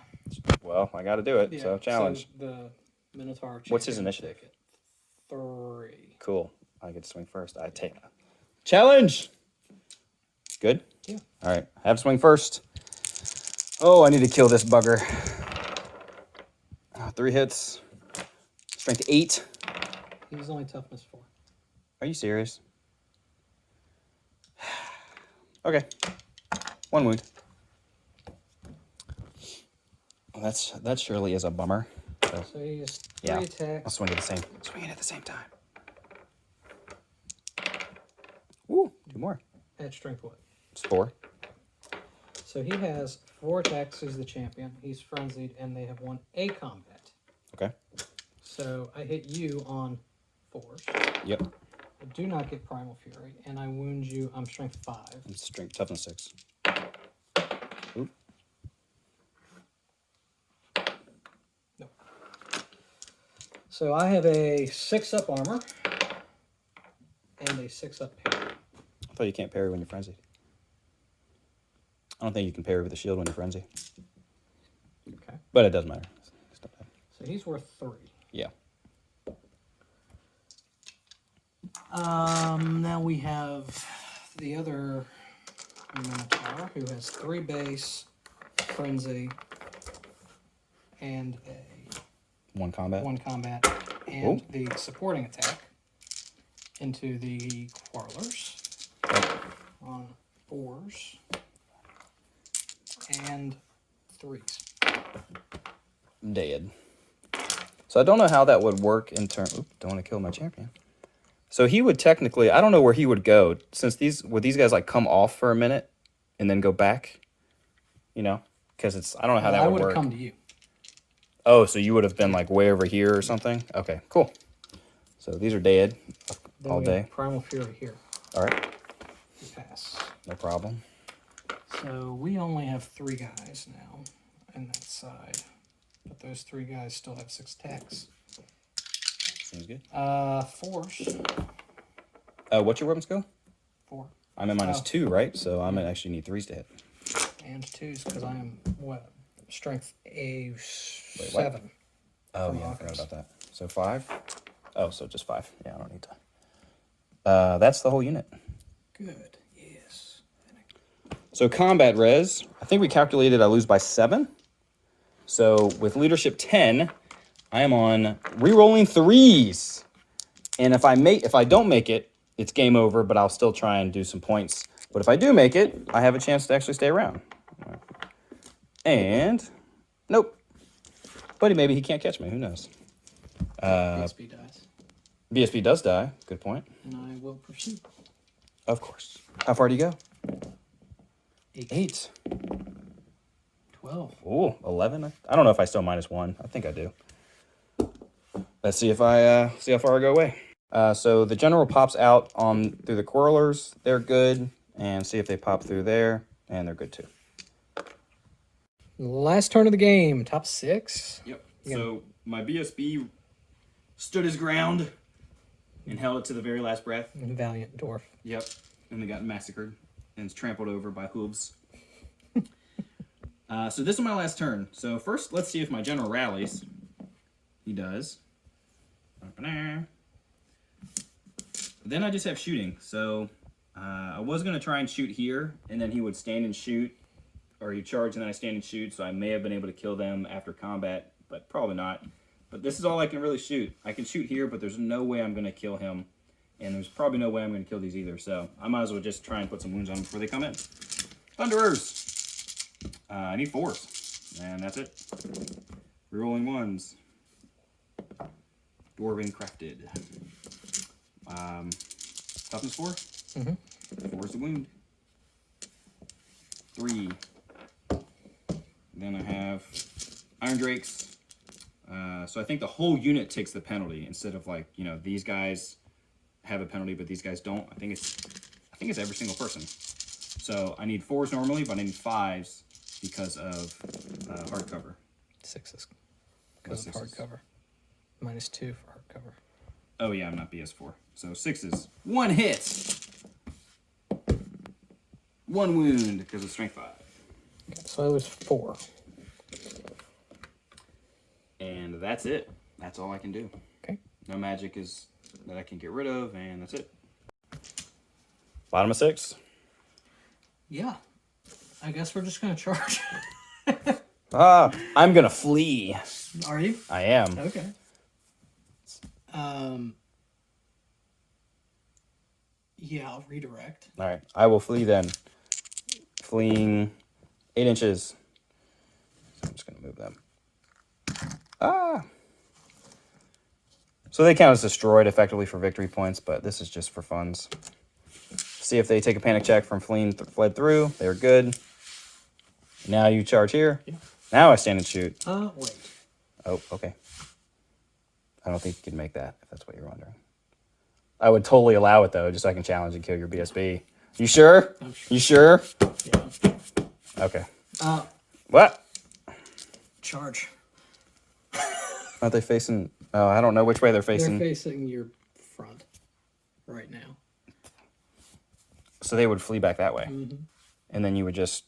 Well, I got to do it. Yeah. So, challenge. So the Minotaur. What's his champion initiative? take it. 3. Cool. I get to swing first. I take challenge. Good? Yeah. All right. I have to swing first. Oh, I need to kill this bugger. 3 hits. Strength 8. He's only toughness 4. Are you serious? Okay. 1 wound. Well, that surely is a bummer. So he's 3 yeah, I'll attacks. swing it at the same time. Ooh, 2 more. At strength what? It's 4. So he has 4 attacks. He's the champion. He's frenzied, and they have won a combat. Okay. So I hit you on 4s. Yep. I do not get Primal Fury, and I wound you. I'm strength 5. And strength toughness 6. Ooh. No. So I have a 6-up armor and a 6-up parry. I thought you can't parry when you're frenzied. I don't think you can parry with a shield when you're frenzied. Okay. But it doesn't matter. It's not bad. So he's worth 3. Yeah. Now we have the other Minotaur who has 3 base, frenzy, and a 1 combat. 1 combat, and Ooh. the supporting attack into the Quarrelers on 4s and 3s. Dead. So I don't know how that would work in turn. Oop, don't want to kill my champion. So he would technically, I don't know where he would go, since would these guys like come off for a minute and then go back? You know? Because I don't know how that I would would work. have come to you. Oh, so you would have been like way over here or something? Okay, cool. So these are dead Then all we day. have Primal Fury here. All right, You pass. no problem. So we only have 3 guys now on that side. But those 3 guys still have 6 attacks. Seems good. 4s. What's your weapon skill? 4. I'm at minus Oh. 2, right? So I'm gonna actually need 3s to hit. And 2s because I am, what? Strength a what? 7. Oh, From yeah, I offense. forgot about that. So 5? Oh, so just 5. Yeah, I don't need to. That's the whole unit. Good. Yes. So combat res, I think we calculated I lose by 7. So with leadership 10, I am on re-rolling 3s. And if I don't make it, it's game over, but I'll still try and do some points. But if I do make it, I have a chance to actually stay around. And nope. But maybe he can't catch me, who knows? BSB dies. BSB does die, good point. And I will pursue. Of course. How far do you go? 8. 8. 12. Ooh, 11. I don't know if I still minus 1. I think I do. Let's see if I see how far I go away. So the general pops out on through the Quarrelers. They're good. And see if they pop through there. And they're good too. Last turn of the game. Top 6. Yep. So my BSB stood his ground and held it to the very last breath. Valiant Dwarf. Yep. And they got massacred and trampled over by hooves. So this is my last turn. So first, let's see if my general rallies. He does. Then I just have shooting. So I was going to try and shoot here, and then he would stand and shoot, or he'd charge and then I stand and shoot, so I may have been able to kill them after combat, but probably not. But this is all I can really shoot. I can shoot here, but there's no way I'm going to kill him, and there's probably no way I'm going to kill these either, so I might as well just try and put some wounds on them before they come in. Thunderers! I need 4s, and that's it. Rerolling 1s. Dwarven crafted. Toughness 4? Mm-hmm. 4 is the wound. 3. Then I have Iron Drakes. So I think the whole unit takes the penalty instead of like, you know, these guys have a penalty, but these guys don't. I think it's every single person. So I need 4s normally, but I need 5s because of hardcover. 6s. because of hardcover. -2 for hardcover. Oh yeah, I'm not BS4. So 6s. 1 hit. 1 wound because of strength 5. Okay, so I lose 4. And that's it. That's all I can do. Okay. No magic is that I can get rid of, and that's it. Bottom of 6. Yeah. I guess we're just gonna charge. I'm gonna flee. Are you? I am. Okay. Yeah, I'll redirect. All right, I will flee then. Fleeing 8 inches. So I'm just gonna move them. So they count as destroyed effectively for victory points, but this is just for funds. See if they take a panic check from fled through. They're good. Now you charge here. Yeah. Now I stand and shoot. Wait. Oh, okay. I don't think you can make that, if that's what you're wondering. I would totally allow it, though, just so I can challenge and kill your BSB. You sure? I'm sure. You sure? Yeah. Okay. What? Charge. Aren't they facing... Oh, I don't know which way they're facing. They're facing your front right now. So they would flee back that way. Mm-hmm. And then you would just...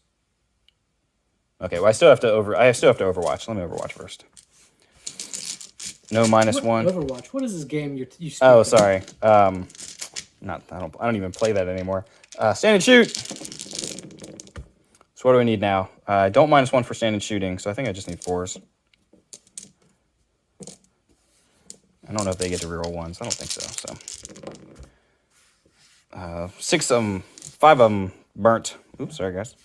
Okay, well, I still have to overwatch. Let me overwatch first. No -1. Overwatch. What is this game you speak Oh, of? sorry. I don't even play that anymore. Stand and shoot. So what do I need now? I don't -1 for stand and shooting, so I think I just need 4s. I don't know if they get to reroll 1s. I don't think so. So 6 of them, 5 of them burnt. Oops, sorry guys.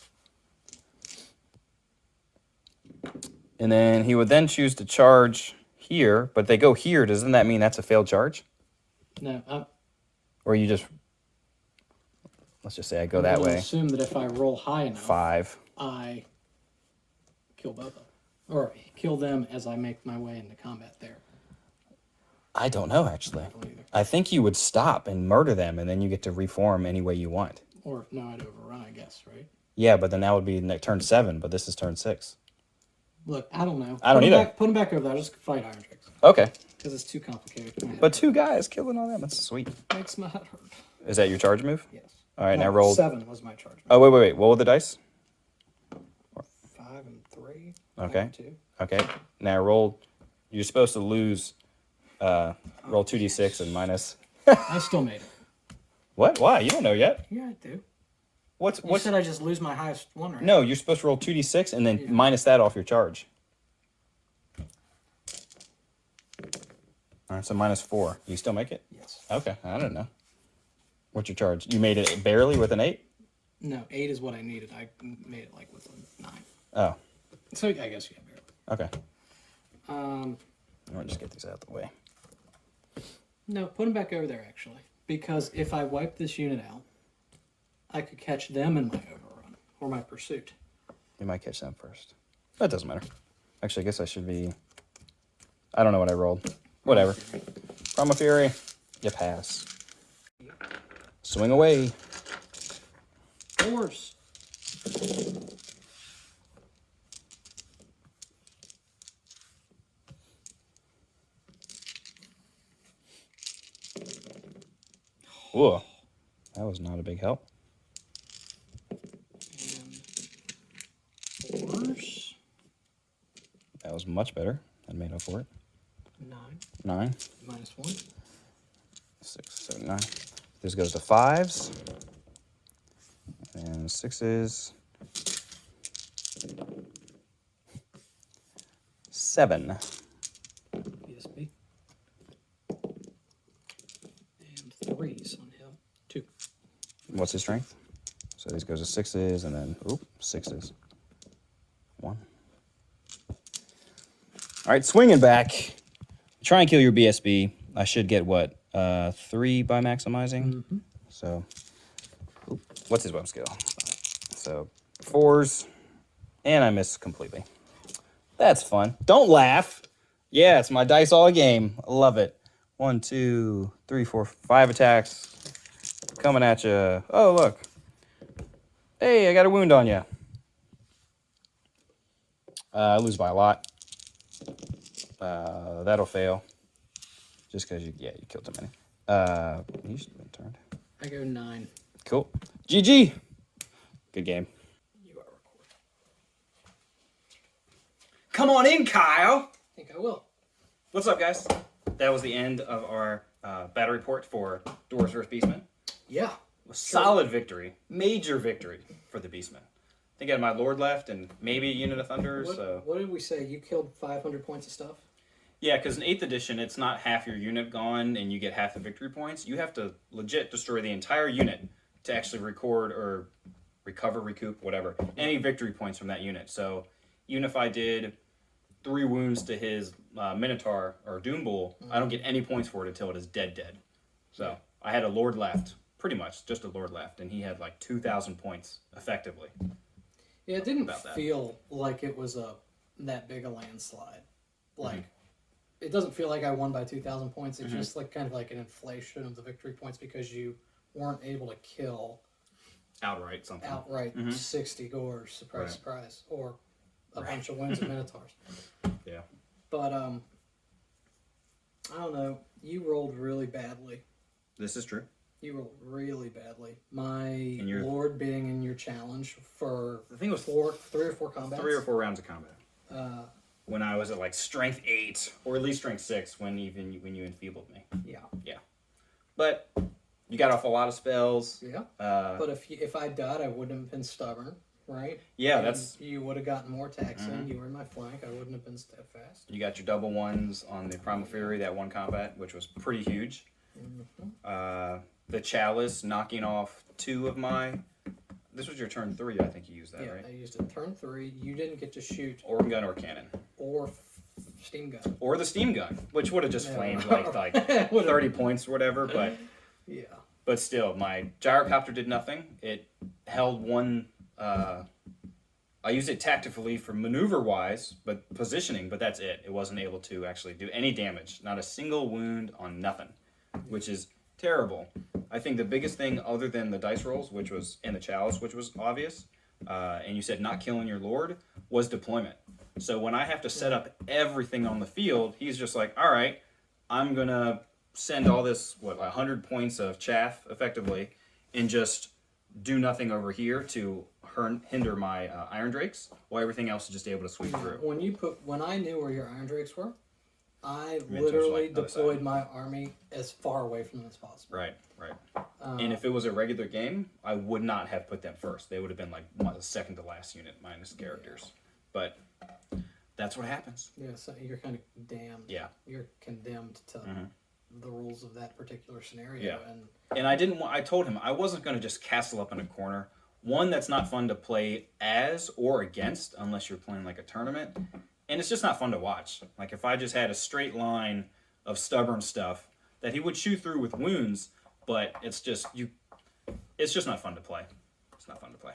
And then he would then choose to charge here, but they go here. Doesn't that mean that's a failed charge? No. Or you just... Let's just say I go I'm that gonna way. Assume that if I roll high enough, 5. I kill both of them, or kill them as I make my way into combat there. I don't know, actually. I don't either. I think you would stop and murder them, and then you get to reform any way you want. Or no, I'd overrun, I guess, right? Yeah, but then that would be turn 7, but this is turn 6. Look, I don't know. I don't either. Put them back over there. I'll just fight Iron Drakes. Okay. Because it's too complicated. But 2 guys killing all them, that's sweet. Makes my head hurt. Is that your charge move? Yes. All right, No, now roll. 7 was my charge. Oh, wait. What were the dice? 5 and 3. Okay. 5 and 2. Okay. Now roll. You're supposed to lose. Roll 2d6 and minus. I still made it. What? Why? You don't know yet. Yeah, I do. What's You said I just lose my highest one, right? No, you're supposed to roll 2d6 and then minus that off your charge. All right, so -4. You still make it? Yes. Okay, I don't know. What's your charge? You made it barely with an 8? No, 8 is what I needed. I made it like with a 9. Oh, So I guess barely. okay. Um, I'll just get these out of the way. No, put them back over there, actually. Because if I wipe this unit out, I could catch them in my overrun, or my pursuit. You might catch them first. That doesn't matter. Actually, I guess I should be... I don't know what I rolled. Whatever. From a Fury, you pass. Swing away. Dwarfs. Whoa. That was not a big help. And Dwarfs. That was much better. I made up for it. 9. 9. -1. 6, 7, 9. This goes to 5s. And 6s. 7. PSP. And 3s on him. 2. What's his strength? So these goes to 6s and then, 6s. 1. All right, swinging back. Try and kill your BSB. I should get what? 3 by maximizing? Mm-hmm. So, what's his weapon skill? So, 4s. And I miss completely. That's fun. Don't laugh. Yeah, it's my dice all game. I love it. 1, 2, 3, 4, 5 attacks. Coming at you. Oh, look. Hey, I got a wound on you. I lose by a lot. That'll fail. Just because you killed too many. You should have been turned. I go 9. Cool. GG. Good game. You are recording. Come on in, Kyle. I think I will. What's up, guys? That was the end of our battle report for Dwarfs vs. Beastmen. Yeah. A solid victory. Major victory for the Beastmen. I think I had my Lord left and maybe a unit of Thunder. What did we say? You killed 500 points of stuff? Yeah, because in 8th edition, it's not half your unit gone and you get half the victory points. You have to legit destroy the entire unit to actually record or recoup, whatever, any victory points from that unit. So even if I did 3 wounds to his Minotaur or Doom Bull, I don't get any points for it until it is dead. So I had a Lord left, pretty much, just a Lord left, and he had like 2,000 points, effectively. Yeah, it didn't feel like it was that big a landslide. Like, it doesn't feel like I won by 2,000 points. It's just like kind of like an inflation of the victory points because you weren't able to kill outright something. 60 gores, surprise, or a bunch of wounds of Minotaurs. Yeah. But, I don't know. You rolled really badly. This is true. You rolled really badly. My Lord being in your challenge for the thing was 3 or 4 combats. 3 or 4 rounds of combat. When I was at like strength 8 or at least strength 6 when you enfeebled me. Yeah. But you got off a lot of spells. Yeah. But if I died, I wouldn't have been stubborn, right? Yeah, and you would have gotten more attacks in. You were in my flank. I wouldn't have been steadfast. You got your double ones on the Primal Fury, that one combat, which was pretty huge. The Chalice knocking off 2 of my... This was your turn 3, I think you used that, right? I used it turn 3. You didn't get to shoot... Organ gun or cannon. Or steam gun. Or the steam gun, which would have just flamed like 30 points or whatever, but... Yeah. But still, my gyrocopter did nothing. It held one... I used it tactically for maneuver-wise, but positioning, but that's it. It wasn't able to actually do any damage. Not a single wound on nothing, which is terrible. I think the biggest thing, other than the dice rolls, which was in the chalice, which was obvious, and you said not killing your lord, was deployment. So when I have to set up everything on the field, he's just like, all right, I'm going to send all this, 100 points of chaff, effectively, and just do nothing over here to hinder my Iron Drakes, while everything else is just able to sweep through. When I knew where your Iron Drakes were, I literally deployed my army as far away from them as possible. Right. And if it was a regular game, I would not have put them first. They would have been like the second to last unit minus characters. But that's what happens. Yeah, so you're kind of damned. Yeah. You're condemned to the rules of that particular scenario. Yeah. And I told him I wasn't going to just castle up in a corner. One, that's not fun to play as or against unless you're playing like a tournament. And it's just not fun to watch. Like if I just had a straight line of stubborn stuff that he would chew through with wounds, but it's just not fun to play. It's not fun to play.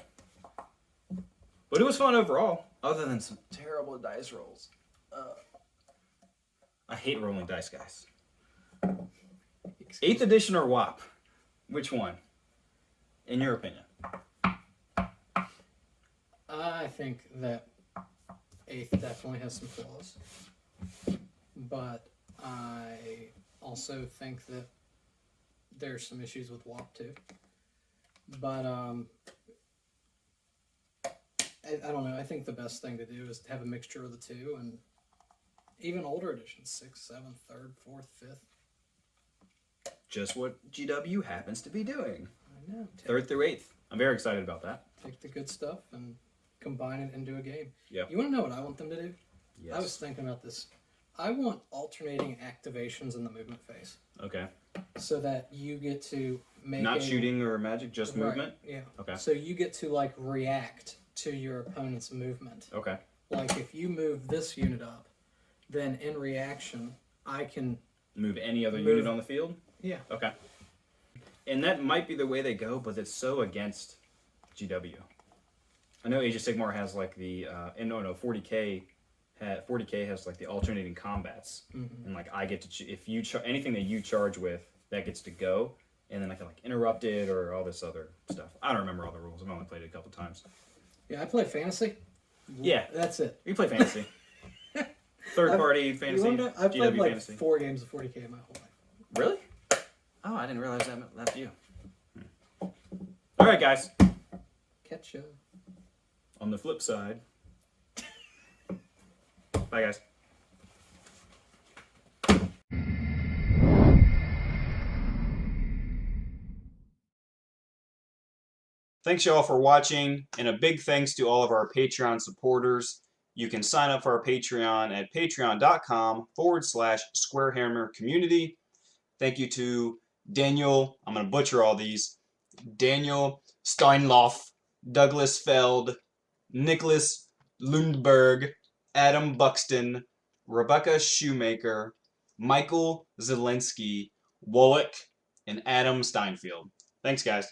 But it was fun overall, other than some terrible dice rolls. I hate rolling dice, guys. 8th edition or WAP? Which one? In your opinion? I think that 8th definitely has some flaws. But I also think that there's some issues with WAP too. But I don't know. I think the best thing to do is to have a mixture of the two, and even older editions, 6th, 7th, 3rd, 4th, 5th. Just what GW happens to be doing. I know. 3rd through 8th. I'm very excited about that. Take the good stuff and combine it into a game. Yep. You want to know what I want them to do? Yes. I was thinking about this. I want alternating activations in the movement phase. Okay. So that you get to make Not shooting or magic, just movement? Yeah. Okay. So you get to like react to your opponent's movement. Okay. Like if you move this unit up, then in reaction I can Move any other unit on the field? Yeah. Okay. And that might be the way they go, but it's so against GW. I know Age of Sigmar has like the 40K has like the alternating combats, and like I get to if you anything that you charge with, that gets to go, and then I can like interrupt it or all this other stuff. I don't remember all the rules. I've only played it a couple times. Yeah, I play fantasy. Yeah, That's it. you play fantasy. third-party fantasy. I've played GW like fantasy. 4 games of 40k my whole life. Really? Oh, I didn't realize that's you. All right, guys. Catch ya. On the flip side. Bye, guys. Thanks y'all for watching, and a big thanks to all of our Patreon supporters. You can sign up for our Patreon at patreon.com/SquareHammer community. Thank you to Daniel, I'm going to butcher all these, Daniel Steinloff, Douglas Feld, Nicholas Lundberg, Adam Buxton, Rebecca Shoemaker, Michael Zelensky, Wallach, and Adam Steinfield. Thanks, guys.